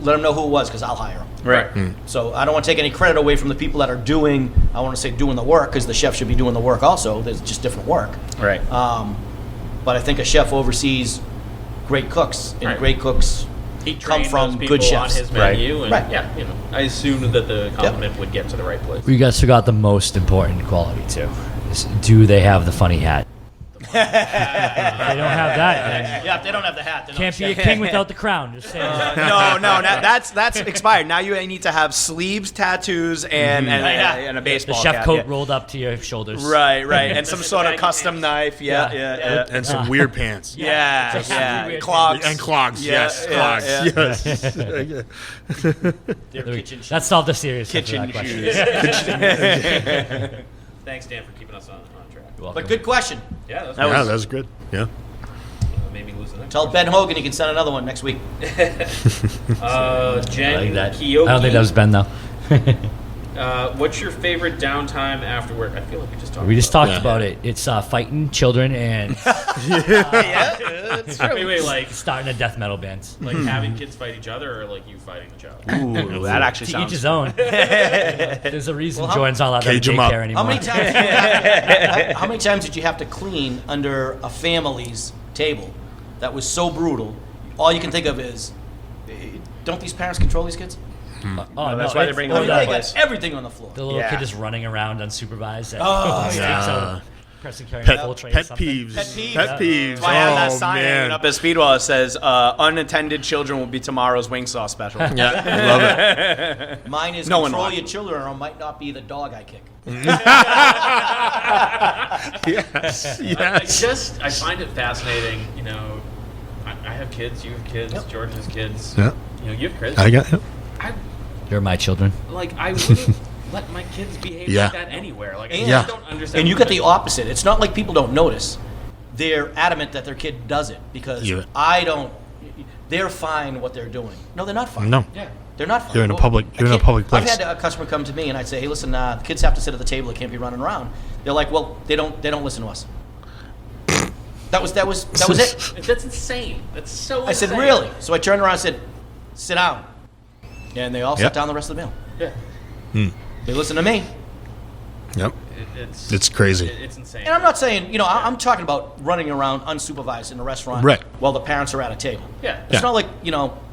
Let them know who it was, because I'll hire them. Right. So I don't want to take any credit away from the people that are doing, I want to say doing the work, because the chef should be doing the work also. There's just different work. Right. But I think a chef oversees great cooks, and Right. great cooks he come trained from those people good chefs. on his menu, and Right. yeah, you know, I assumed that the compliment would get to the right place. You guys forgot the most important quality too. Is, do they have the funny hat? If they don't have that, then Yeah, if they don't have the hat, they're can't not be a king without the crown. Just saying. no, that's expired. Now you need to have sleeves, tattoos, and a The baseball chef cap. coat yeah. rolled up to your shoulders. Right, and some sort of baggy custom knife. Yeah, yeah. And some weird pants. Yeah, weird clogs. And clogs, Yeah, yes, yeah, clogs, yeah. yes. Their kitchen shoes. That's all the serious Kitchen question. shoes. Thanks, Dan, for keeping us on track. You're welcome. But good question. Yeah, that was, That Yeah, was- that was good. Yeah. made me lose the next. Tell Ben Hogan he can send another one next week. Jen I like that. Kiyoki. I don't think that was Ben though. What's your favorite downtime after work? I feel like we just talked. We just about talked about it. It's fighting children and Wait, like starting a death metal band. having kids fight each other, or like you fighting the child? Ooh, that actually To each sounds. his own. There's a reason Well, how- Jordan's not allowed to have Cage 'em up. daycare anymore. How many times did you have to clean under a family's table that was so brutal? All you can think of is, don't these parents control these kids? Oh, that's why they it's- bring I them mean, to they that got place. everything on the floor. The little Yeah. kid just running around unsupervised. That Oh, sticks yeah. out, pressing carrying a Pet, full tray. or pet something. peeves. Pet peeves. Pet peeves. That's why I have that Oh, sign hanging man. up at Speedwell that says, unattended children will be tomorrow's wing sauce special. Yeah, I love it. Mine is No one control watched. your children or it might not be the dog I kick. Yes, yes. I find it fascinating. You know, I have kids. You have kids. Yep. George has kids. Yeah. You know, you have kids. I got it. I You're my children. I wouldn't let my kids behave Yeah. like that anywhere. Like, I And- just don't understand. And you get the opposite. It's not like people don't notice. They're adamant that their kid does it because Yeah. I don't. They're fine what they're doing. No, they're not fine. No. Yeah. They're not fine. You're in a Well, public- you're in a public place. I've had a customer come to me and I'd say, "Hey, listen, the kids have to sit at the table. They can't be running around." They're like, "Well, they don't listen to us." That was it. That's insane. That's so. I said, insane. "Really?" So I turned around and said, "Sit down," and they all Yep. sat down the rest of the meal. Yeah. They listened to me. Yep. It's It's crazy. It's insane. And I'm not saying, I'm talking about running around unsupervised in a restaurant Right. while the parents are at a table. Yeah. It's Yeah. not like,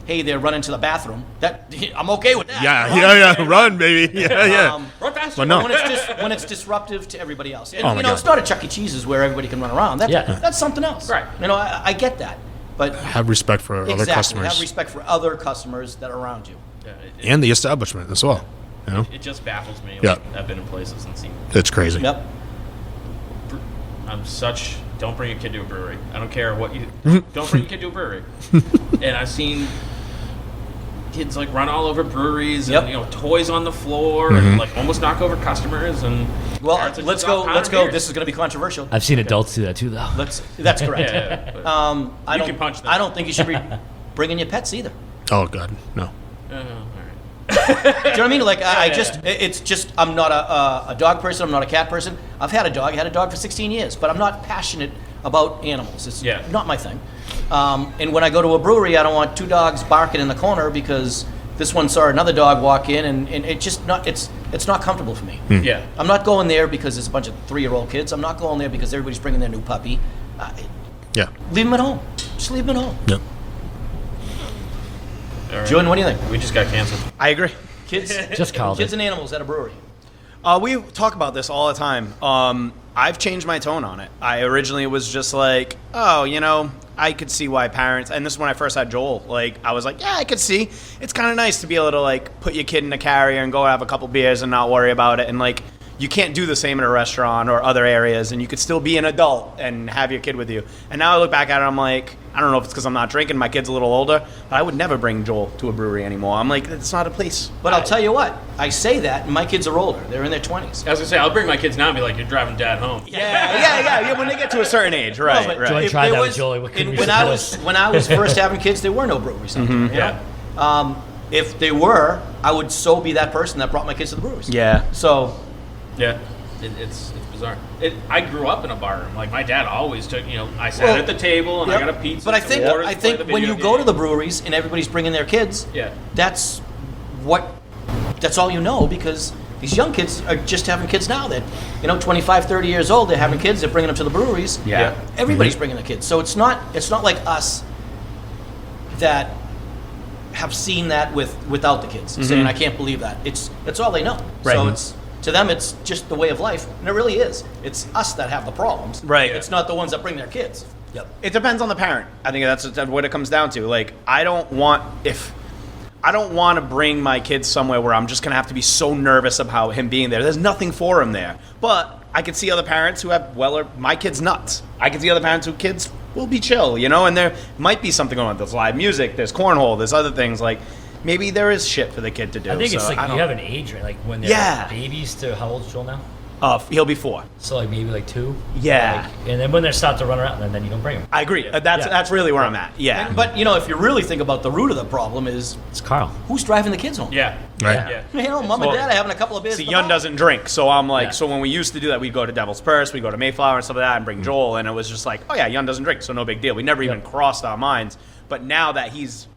hey, they're running to the bathroom. That I'm okay with that. Yeah, run, baby. Yeah. Run faster. But no. When it's disruptive to everybody else. And, Oh my God. it's not a Chuck E. Cheese's where everybody can run around. That's something else. Right. I get that. But Have respect for other exactly, customers have respect for other customers that are around you. Yeah, and the establishment as well. You know, it just baffles me. Yeah. Like, I've been in places and seen. it's crazy. Yep. Don't bring a kid to a brewery. I don't care what you. Don't bring a kid to a brewery. And I've seen kids like run all over breweries and Yep. toys on the floor and like almost knock over customers and. Well, parents are let's just go. out Let's pounding go. beers. This is going to be controversial. I've seen adults do that too, though. That's correct. Yeah, but, I You don't. can punch them. I don't think you should be bringing your pets either. Oh God, no. all right. Do you know what I mean? Like it's just I'm not a dog person. I'm not a cat person. I've had a dog. I had a dog for 16 years, but I'm not passionate about animals. It's not my thing. And when I go to a brewery, I don't want two dogs barking in the corner because this one saw another dog walk in, and it just not it's not comfortable for me. Yeah. I'm not going there because there's a bunch of 3-year-old kids. I'm not going there because everybody's bringing their new puppy. Yeah. Leave them at home. Just leave them at home. Yep. All right. Jordan, what do you think? We just got canceled. I agree. Kids, Just called kids it. and animals at a brewery. We talk about this all the time. I've changed my tone on it. I originally was just like, I could see why parents, and this is when I first had Joel, I was like, yeah, I could see. It's kind of nice to be able to, put your kid in a carrier and go have a couple beers and not worry about it. And, you can't do the same in a restaurant or other areas, and you could still be an adult and have your kid with you. And now I look back at it, I'm like, I don't know if it's because I'm not drinking, my kid's a little older, but I would never bring Joel to a brewery anymore. I'm like, it's not a place. But I'll tell you what, I say that, and my kids are older. They're in their 20s. I was gonna say I'll bring my kids now and be like, "You're driving Dad home." Yeah, when they get to a certain age, right, but right. Joy if tried there that with was- Joey. What couldn't we when I was first having kids, there were no breweries. Out there, you know? Yeah. If they were, I would so be that person that brought my kids to the breweries. Yeah. So, Yeah. It's bizarre. I grew up in a bar room. Like my dad always took. I sat Well, at the table and yep. I got a pizza. But I some think waters, I play think the when video you go to game. the breweries and everybody's bringing their kids, Yeah. that's all you know, because these young kids are just having kids now that 25, 30 years old, they're having kids, they're bringing them to the breweries. Yeah. Everybody's bringing their kids. So it's not like us that have seen that without the kids, saying, I can't believe that. It's all they know. Right. So to them, it's just the way of life, and it really is. It's us that have the problems. Right. It's not the ones that bring their kids. Yep. It depends on the parent. I think that's what it comes down to. I don't want to bring my kids somewhere where I'm just going to have to be so nervous about him being there. There's nothing for him there. But I could see other parents who have, my kid's nuts. I could see other parents who kids will be chill, and there might be something going on. There's live music, there's cornhole, there's other things. Maybe there is shit for the kid to do. I think so it's I you don't- have an age, right? Like when they're Yeah. babies to, how old is Joel now? He'll be 4. So maybe 2? Yeah. And then when they start to run around, and then you don't bring them. I agree. That's really where I'm at. Yeah. But if you really think about the root of the problem is It's Carl. who's driving the kids home. Yeah. Right. Yeah. Mom and Dad are having a couple of beers. See, at the Yun bar. doesn't drink, so I'm like, Yeah. so when we used to do that, we'd go to Devil's Purse, we'd go to Mayflower and stuff like that, and bring Joel, and it was just like, oh yeah, Yun doesn't drink, so no big deal. We never even crossed our minds. But now that he's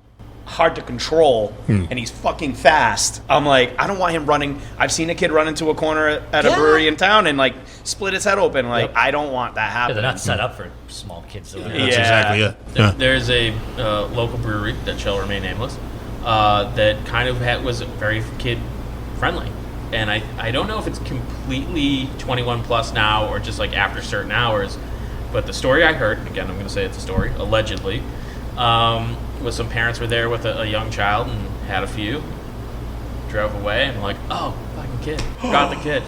hard to control and he's fucking fast, I'm like, I don't want him running. I've seen a kid run into a corner at a Yeah. brewery in town and split his head open. I don't want that Yeah, happening. they're not set up for small kids. So That's Yeah. exactly it. There- Yeah. There's a local brewery that shall remain nameless that kind of was very kid friendly, and I don't know if it's completely 21 plus now or just after certain hours, but the story I heard, again I'm going to say it's a story, allegedly, was some parents were there with a young child and had a few, drove away, and I'm like, oh, fucking kid, got the kid.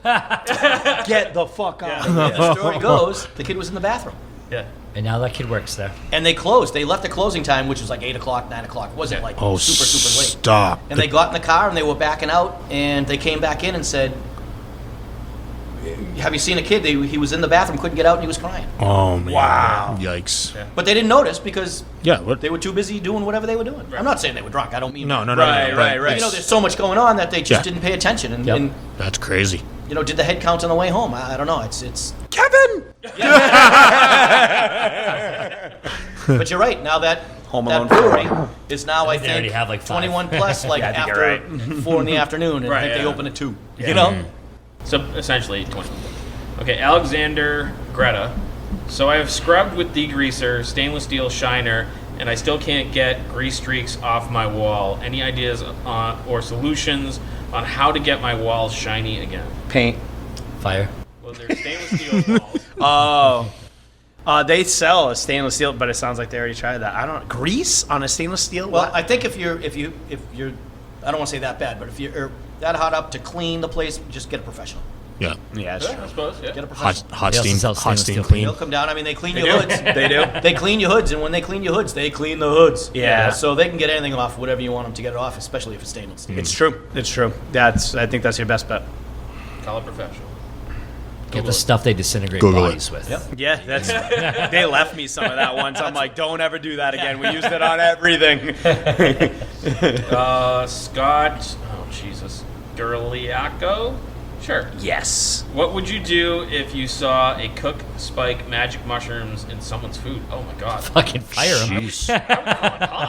Get the fuck out. Yeah, the story goes, the kid was in the bathroom. Yeah. And now that kid works there. And they closed. They left the closing time, which was 8 o'clock, 9 o'clock. It wasn't Oh, super late. stop. And they got in the car and they were backing out, and they came back in and said, have you seen a kid? He was in the bathroom, couldn't get out, and he was crying. Oh man. Wow. Yikes. Yeah. But they didn't notice because Yeah. What? they were too busy doing whatever they were doing. I'm not saying they were drunk. I don't mean No. that. Right, right. But, there's so much going on that they just Yeah. didn't pay attention. And, Yep. and That's crazy. did the head count on the way home? I don't know. It's. Kevin! But you're right. Now that Home that Alone brewery is now, I think they already think, have, 5. 21 plus, I think after you're right. 4 in the afternoon, and I Right, think they yeah. open at 2. Yeah. You know? So essentially 20. Okay, Alexander Greta. So I have scrubbed with degreaser, stainless steel shiner, and I still can't get grease streaks off my wall. Any ideas or solutions on how to get my walls shiny again? Paint. Fire. Well, they're stainless steel walls. Oh. They sell a stainless steel, but it sounds like they already tried that. I don't grease on a stainless steel. Well, What? I think if you're, I don't want to say that bad, but if you're that hot up to clean the place, just get a professional. Yeah. Yeah, that's Yeah, I true. suppose. Yeah. Get a Hot, professional. hot They also steam, sell hot stainless steam steel clean. They'll come down. I mean, they clean They your do. hoods. They do. They clean your hoods, and when they clean your hoods, they clean the hoods. Yeah. So they can get anything off, whatever you want them to get it off, especially if it's stainless steel. It's true. It's true. I think that's your best bet. Call a professional. Get the stuff they disintegrate Google it. bodies with. Yep. Yeah, that's. They left me some of that once. I'm like, don't ever do that again. We used it on everything. Scott. Oh Jesus. Durliaco. Sure. Yes. What would you do if you saw a cook spike magic mushrooms in someone's food? Oh my god. Fucking fire them.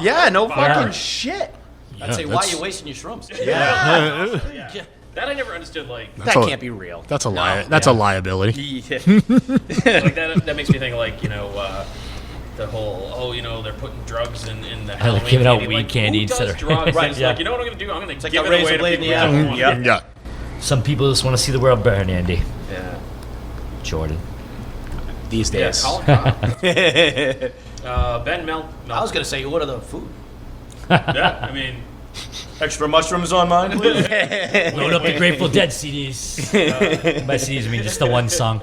Yeah. No Fire. fucking shit. I'd say, why are you wasting your shrooms? Yeah. That I never understood. Like, That a- can't be real. That's a lie. That's a liability. Yeah. like that makes me think like, the whole, they're putting drugs in the they're Halloween giving out candy. weed Like, candy who instead does of- drugs? Right, It's yeah. like, you know what I'm gonna do? I'm gonna like give a it away razor to blade in people the who don't eye. want Yep. it. Yeah. Some people just want to see the world burn, Andy. Yeah. Jordan. These Yeah, days. Colin Cobb. Ben Mel. I was going to say, what are the food? Yeah, I mean, Extra mushrooms on mine, please? Load up the Grateful Dead CDs. By CDs, I mean just the one song.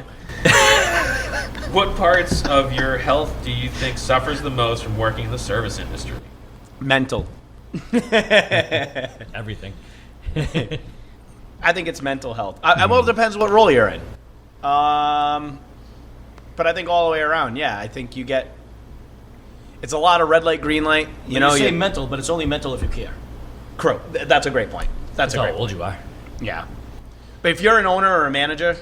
what parts of your health do you think suffers the most from working in the service industry? Mental. Everything. I think it's mental health. Well, it depends what role you're in. But I think all the way around, yeah. I think you get. It's a lot of red light, green light. You know, say mental, but it's only mental if you care. Crow. That's a great point. That's That's a how great old point. you are. Yeah. But if you're an owner or a manager,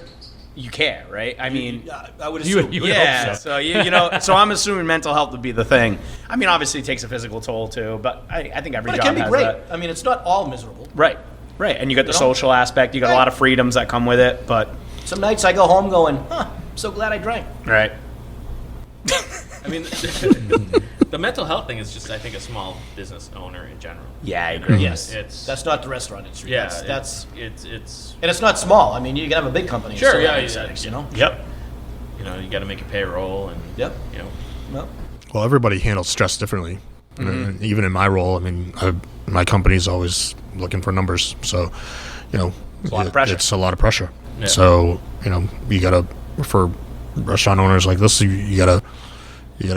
you care, right? I mean, I would You assume. would yeah. hope So so I'm assuming mental health would be the thing. I mean, obviously it takes a physical toll too, but I think every But it job can be has great. that. I mean, it's not all miserable. Right. Right. And you got the You know? social aspect. You got a Right. lot of freedoms that come with it, but Some nights I go home going, I'm so glad I drank. right. I mean, the mental health thing is just, I think, a small business owner in general. Yeah, I agree. Yes. It's That's not the restaurant industry. yeah. That's It's and it's not small. I mean, you can have a big company. in Sure, some yeah, yeah. settings, you know? Yep. you got to make a payroll and Yep. Well, Well, everybody handles stress differently. And even in my role, I mean, my company's always looking for numbers, so It's a lot of pressure. It's a lot of pressure. Yeah. So you gotta, for restaurant owners like this, you gotta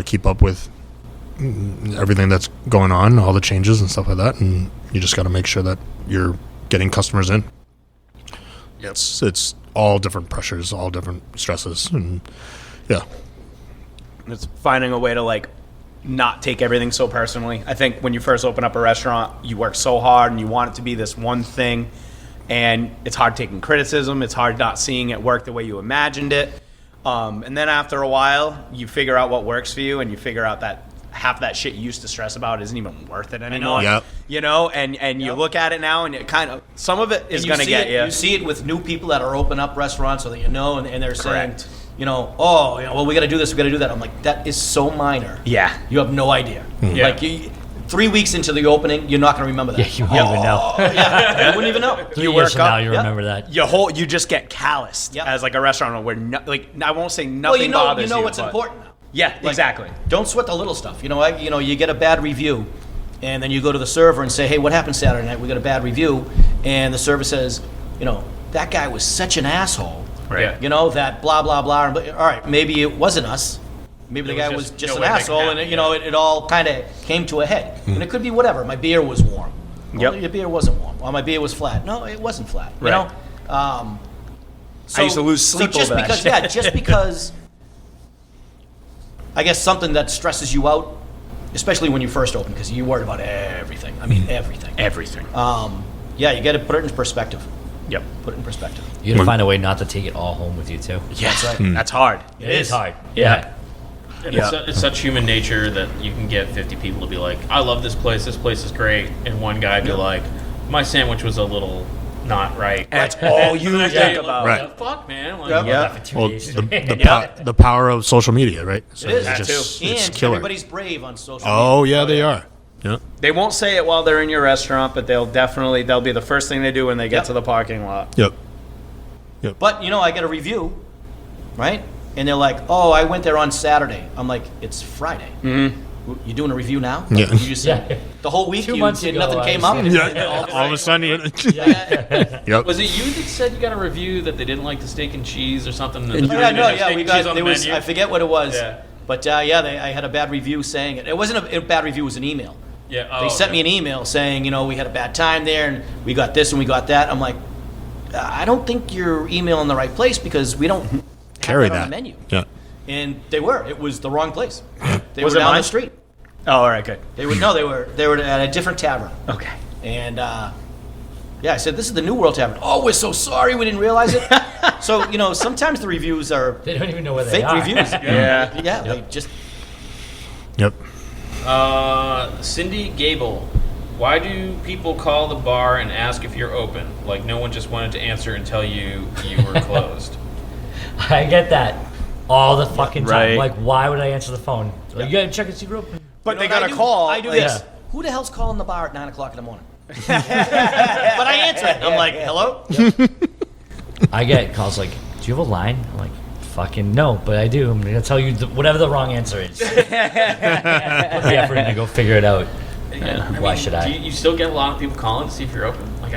keep up with everything that's going on, all the changes and stuff like that, and you just gotta make sure that you're getting customers in. It's all different pressures, all different stresses, and yeah. It's finding a way to not take everything so personally. I think when you first open up a restaurant, you work so hard and you want it to be this one thing, and it's hard taking criticism. It's hard not seeing it work the way you imagined it. And then after a while, you figure out what works for you, and you figure out that half that shit you used to stress about isn't even worth it anymore. Yep. And you look at it now, and it kind of some of it is and going to see get it, you. You see it with new people that are open up restaurants, so that and they're Correct. saying, well, we got to do this, we got to do that. I'm like, that is so minor. Yeah. You have no idea. Yeah. Like 3 weeks into the opening, you're not going to remember that. Yeah, you won't even know. Yeah, you wouldn't even know. 3 You years work from now, up- you yeah. remember that. You just get calloused Yep. as a restaurant owner where I won't say Well, nothing you know bothers you. what's but- important now. Yeah, Like, exactly. Don't sweat the little stuff. You get a bad review, and then you go to the server and say, hey, what happened Saturday night? We got a bad review. And the server says, that guy was such an asshole. Right. Yeah. That blah, blah, blah. But, all right, maybe it wasn't us. Maybe the There guy was was just just no an way to make asshole, it and happen, it all kind of came to a head. And it could be whatever. My beer was warm. Well, Yep. your beer wasn't warm. Well, my beer was flat. No, it wasn't flat. Right. I used to lose sleep just over that because, shit. Yeah, just because, I guess something that stresses you out, especially when you first open, because you worried about everything. I mean, everything. Everything. Yeah, you got to put it in perspective. Yep. Put it in perspective. You gotta find a way not to take it all home with you too. Yeah, That's right. That's hard. It is hard. Yeah. And Yeah. it's such human nature that you can get 50 people to be like, I love this place is great, and one guy be like, my sandwich was a little not right. That's all you And the next day think you're like, about. what Right. the fuck, man? Like, Yep. Yeah. For 2 Well, days the, straight. the power of social media, right? So It is. That it's And it's killer. everybody's brave on social Oh media. yeah, they are. Yeah. They won't say it while they're in your restaurant, but they'll be the first thing they do when they get Yep. to the parking lot. Yep. But, I get a review, right? And they're like, oh, I went there on Saturday. I'm like, it's Friday. Mm-hmm. You doing a review now? Yeah. You just said Yeah. the whole week 2 months ago, nothing I came was up. seeing Yeah. All of a sudden, yep. Was it you that said you got a review that they didn't like the steak and cheese or something? We got, there I forget what it was. Yeah. But I had a bad review saying it. It wasn't a bad review, it was an email. Yeah. They sent me an email saying, we had a bad time there and we got this and we got that. I'm like, I don't think you're emailing the right place because we don't have Carry that on that. the menu. Yeah. And they were. It was the wrong place. They Was were it down mine? the street. Oh, all right, good. They were at a different tavern. Okay. And I said, this is the New World Tavern. Oh, we're so sorry, we didn't realize it. So, sometimes the reviews are They don't even know where they fake are. reviews. Yeah. Yeah, they just Yep. Cindy Gable. Why do people call the bar and ask if you're open? Like no one just wanted to answer and tell you were closed. I get that all the fucking time. Right. Like, why would I answer the phone? Like, you gotta check and see if you're open. But You they know what got I a do? call. I do like, this. Who the hell's calling the bar at 9 o'clock in the morning? But I answer it. I'm like, hello? I get calls like, do you have a line? I'm like, fucking no, but I do. I'm gonna tell you whatever the wrong answer is. Put the effort in to go figure it out. Yeah. Why should I? Do you still get a lot of people calling to see if you're open? Like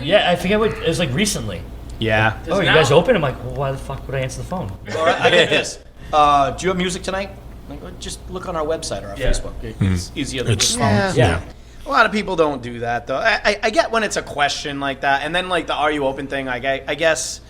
Yeah, I forget what it was like recently. Yeah. Oh, you guys open? I'm like, well, why the fuck would I answer the phone? All right, I get this. Do you have music tonight? Like, well, just look on our website or our Yeah. Facebook. It's easier than just Yeah. phones. Yeah. A lot of people don't do that though. I get when it's a question like that, and then like the "Are you open?" thing. I guess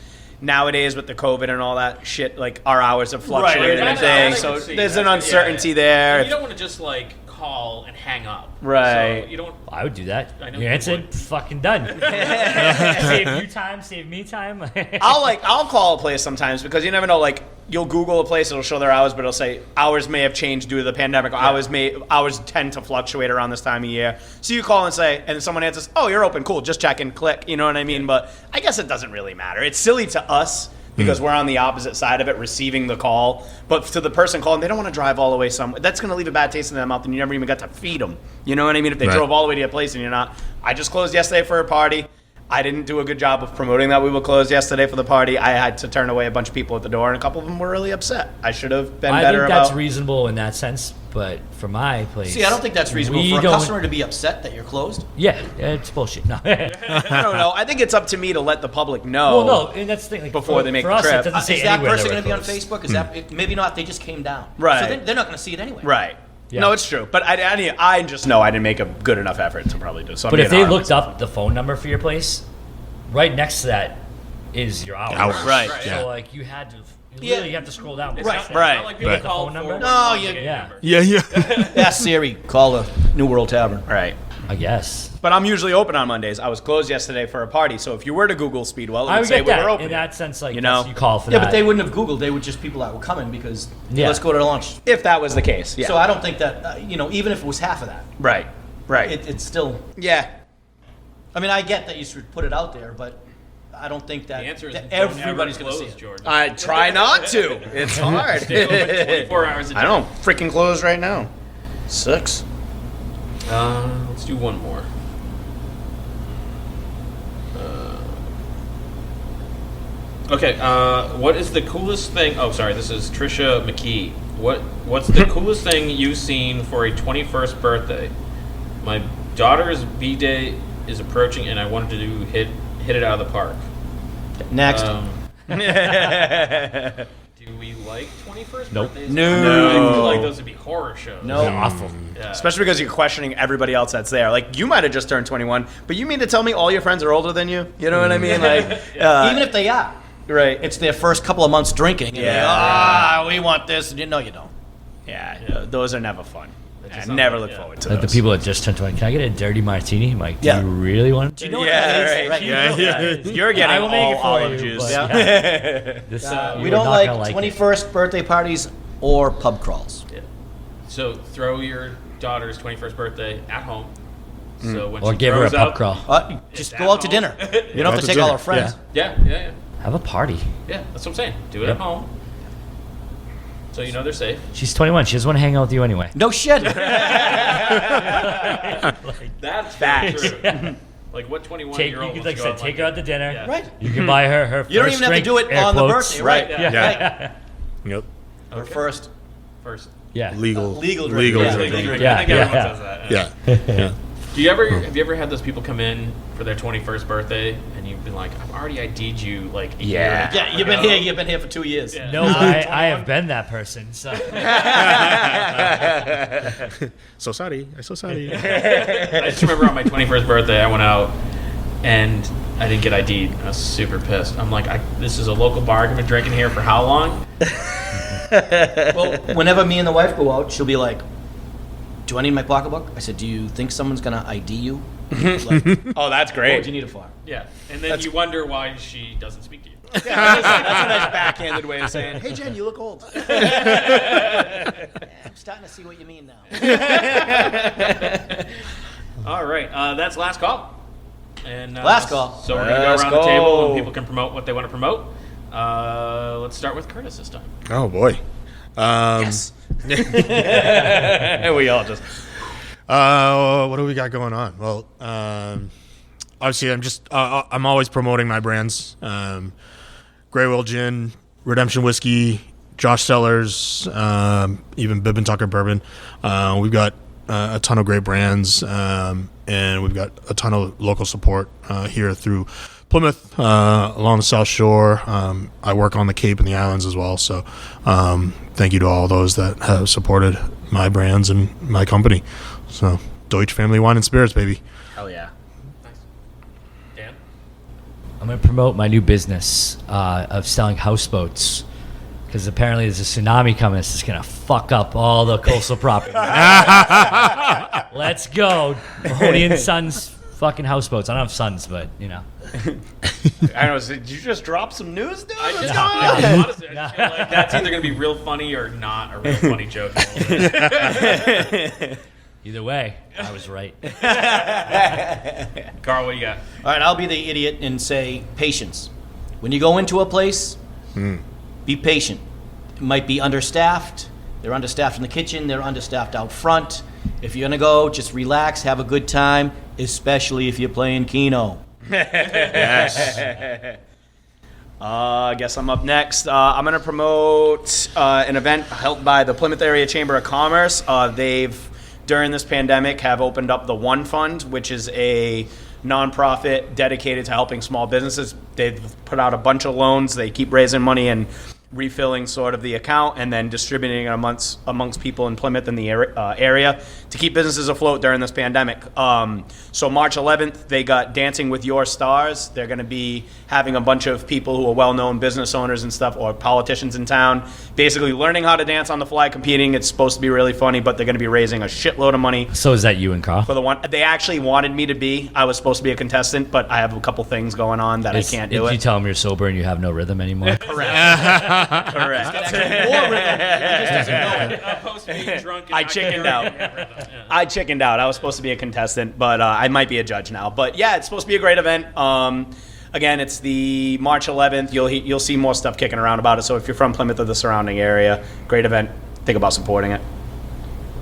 nowadays with the COVID and all that shit, like our hours have fluctuated Right, and things, I so can see there's that. an uncertainty there. You don't want to just like call and hang up. Right. So you don't. I would do that. I know You you answered, would. fucking done. Save you time, save me time. I'll call a place sometimes because you never know. Like you'll Google a place, it'll show their hours, but it'll say hours may have changed due to the pandemic. Or hours tend to fluctuate around this time of year. So you call and say, and someone answers, "Oh, you're open, cool. Just check and click." You know what I mean? But I guess it doesn't really matter. It's silly to us because we're on the opposite side of it, receiving the call. But to the person calling, they don't want to drive all the way somewhere. That's going to leave a bad taste in their mouth, and you never even got to feed them. You know what I mean? If they Right. drove all the way to a place and you're not. I just closed yesterday for a party. I didn't do a good job of promoting that we were closed yesterday for the party. I had to turn away a bunch of people at the door, and a couple of them were really upset. I should have been I better think that's about. reasonable in that sense, but for my place, See, I don't think that's reasonable we for a don't- customer to be upset that you're closed. Yeah, it's bullshit. No. I don't know. I think it's up to me to let the public know. Well, no, and that's the thing. Like, Before for, they make for the us, trip. it doesn't say Is that anywhere person we're going to be on closed. Facebook? Is that maybe not? They just came down. Right. So they're not going to see it anyway. Right. Yeah. No, it's true. But I just know I didn't make a good enough effort to probably do something. But if they looked up the phone number for your place, right next to that is your hours. Hours. Right. Right. So Yeah. like you had to, Yeah. literally you have to scroll down. It's Right, not, right. It's not like people Right. call The phone for number? No, one you- ticket Yeah. number. Yeah. Ask Siri. Call the New World Tavern. Right. I guess. But I'm usually open on Mondays. I was closed yesterday for a party, so if you were to Google Speedwell, it I would would say get we that. were open. In that sense, like You know? you call for Yeah, that. but they wouldn't have Googled. They were just people that were coming because Yeah. let's go to lunch. If that was the case, yeah. So I don't think that even if it was half of that, Right. Right. it's still. Yeah. I mean, I get that you should put it out there, but I don't think that, The answer is that don't everybody's ever going to see close, it. Jordan. I try not to. It's hard. Stay open 24 hours a day. I don't freaking close right now. 6. Let's do one more. Okay. What is the coolest thing? Oh, sorry. This is Trisha McKee. What's the coolest thing you've seen for a 21st birthday? My daughter's b-day is approaching, and I wanted to hit it out of the park. Next. Do we like 21st Nope. birthdays? No. I feel like those would be horror shows. No. They're awful. Yeah. Especially because you're questioning everybody else that's there. Like, you might have just turned 21, but you mean to tell me all your friends are older than you? You know what I mean? Like, Even if they are. right. It's their first couple of months drinking. And we want this. And no, you don't. Yeah, those are never fun. I just never not- look yeah. forward to Like those. the people that just turned 20, can I get a dirty martini? I'm like, do Yeah. you really want to? Do you know what Yeah, that is? right. You Yeah, know what that is. You're I getting will make all it for olive you, juice. but- Yeah. This, We you're don't not like gonna it. 21st birthday parties or pub crawls. Yeah. So throw your daughter's 21st birthday at home. So when Or she give her a throws pub out- crawl. Just It's go at out to home. dinner. You don't have Out to to take all dinner, our friends. Yeah. Have a party. Yeah, that's what I'm saying. Do it Yep. at home. So you know they're safe. She's 21. She doesn't want to hang out with you anyway. No shit. That's Facts. true. Like what 21-year-old You wants could, like to I go said, out take her out to dinner. Yeah. Right. You can buy her You don't first even have to drink, do it air on the quotes. birthday, right? Yeah. Yeah. Yep. Or first. first? Yeah. Legal. Legal drink. Legal Yeah. drink. Legal drink. Yeah, I think everyone yeah. says that. Yeah. Do you ever have you ever had those people come in for their 21st birthday and you've been like, I've already ID'd you like a year and a Yeah, half you've been ago. here. You've been here for 2 years. Yeah. No, I have been that person. So So sorry. I'm so sorry. I just remember on my 21st birthday, I went out and I didn't get ID'd. I was super pissed. I'm like, this is a local bar. I've been drinking here for how long? Well, whenever me and the wife go out, she'll be like, "Do I need my pocketbook?" I said, "Do you think someone's gonna ID you?" Like, Oh, that's what great. do you need it for? Yeah, and then you wonder why she doesn't speak to you. That's a nice backhanded way of saying, "Hey, Jen, you look old." I'm starting to see what you mean now. All right, that's last call. And Last call. So we're gonna go Last around the table call. and people can promote what they want to promote. Let's start with Curtis this time. Oh boy. Yes. We all just. What do we got going on? Well, obviously, I'm always promoting my brands. Grey Whale Gin, Redemption Whiskey, Josh Sellers, even Bib and Tucker Bourbon. We've got a ton of great brands, and we've got a ton of local support here through Plymouth, along the South Shore. I work on the Cape and the islands as well. So thank you to all those that have supported my brands and my company. So Deutsch Family Wine and Spirits, baby. Oh yeah. Nice. Dan? I'm going to promote my new business of selling houseboats. Because apparently there's a tsunami coming. It's just going to fuck up all the coastal property. Let's go. Mahoney and Sons fucking houseboats. I don't have sons, but, you know. I don't know. Did you just drop some news, dude? I What's just, going on? honestly, I just feel like that's either going to be real funny or not a real funny joke. Either way, I was right. Carl, what do you got? All right, I'll be the idiot and say patience. When you go into a place, be patient. It might be understaffed. They're understaffed in the kitchen. They're understaffed out front. If you're going to go, just relax, have a good time, especially if you're playing Keno. Yes. I guess I'm up next. I'm going to promote an event held by the Plymouth Area Chamber of Commerce. They've, during this pandemic, have opened up the One Fund, which is a nonprofit dedicated to helping small businesses. They've put out a bunch of loans. They keep raising money and refilling sort of the account and then distributing it amongst people in Plymouth and the area to keep businesses afloat during this pandemic. So March 11th, they got Dancing with Your Stars. They're going to be having a bunch of people who are well-known business owners and stuff, or politicians in town, basically learning how to dance on the fly, competing. It's supposed to be really funny, but they're going to be raising a shitload of money So is that you and Carl? for the one. They actually wanted me to be. I was supposed to be a contestant, but I have a couple things going on that I can't do If it. you tell them you're sober and you have no rhythm anymore. Correct. More rhythm. He just doesn't know it. Opposed to being drunk and I not chickened getting out. Yeah. I chickened out. I was supposed to be a contestant, but I might be a judge now. But yeah, it's supposed to be a great event. Again, it's the March 11th. You'll see more stuff kicking around about it. So if you're from Plymouth or the surrounding area, great event. Think about supporting it.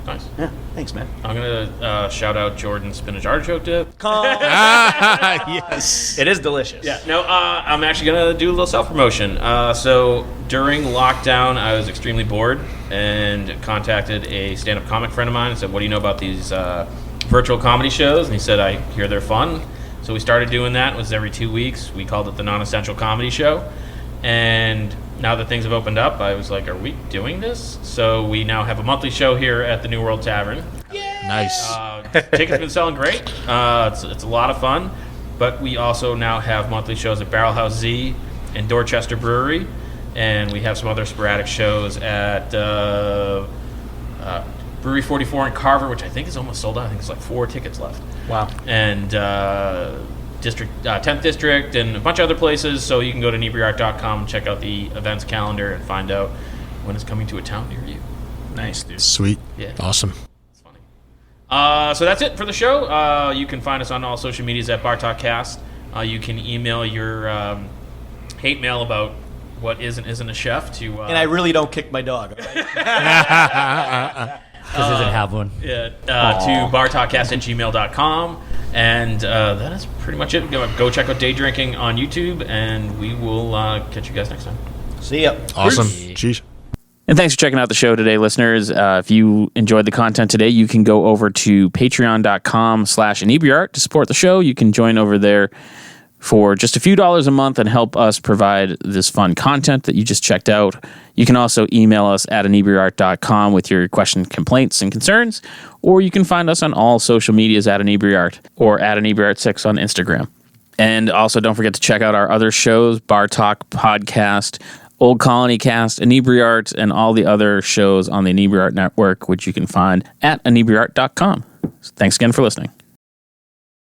Nice. Yeah, thanks, man. I'm gonna shout out Jordan's spinach artichoke dip. Yes. It is delicious. Yeah, no, I'm actually gonna do a little self-promotion. So during lockdown, I was extremely bored and contacted a stand-up comic friend of mine and said, "What do you know about these virtual comedy shows?" And he said, "I hear they're fun." So we started doing that. It was every 2 weeks. We called it the Non-Essential Comedy Show. And now that things have opened up, I was like, "Are we doing this?" So we now have a monthly show here at the New World Tavern. Nice. Tickets have been selling great. It's a lot of fun. But we also now have monthly shows at Barrel House Z and Dorchester Brewery. And we have some other sporadic shows at Brewery 44 in Carver, which I think is almost sold out. I think it's like 4 tickets left. Wow. And 10th District and a bunch of other places. So you can go to inebriart.com and check out the events calendar and find out when it's coming to a town near you. Nice, dude. Sweet. Yeah. Awesome. It's funny. So that's it for the show. You can find us on all social medias at BarTalkCast. You can email your hate mail about what is and isn't a chef to... And I really don't kick my dog. All right? Because doesn't have one. to bartalkcast@gmail.com. And that is pretty much it. Go check out Day Drinking on YouTube, and we will catch you guys next time. See ya. Awesome. Peace. Jeez. And thanks for checking out the show today, listeners. If you enjoyed the content today, you can go over to patreon.com/inebriart to support the show. You can join over there for just a few dollars a month and help us provide this fun content that you just checked out. You can also email us at inebriart.com with your questions, complaints, and concerns, or you can find us on all social medias at inebriart or at inebriart6 on Instagram. And also don't forget to check out our other shows, Bar Talk Podcast, Old Colony Cast, Inebriart, and all the other shows on the Inebriart Network, which you can find at inebriart.com. So thanks again for listening.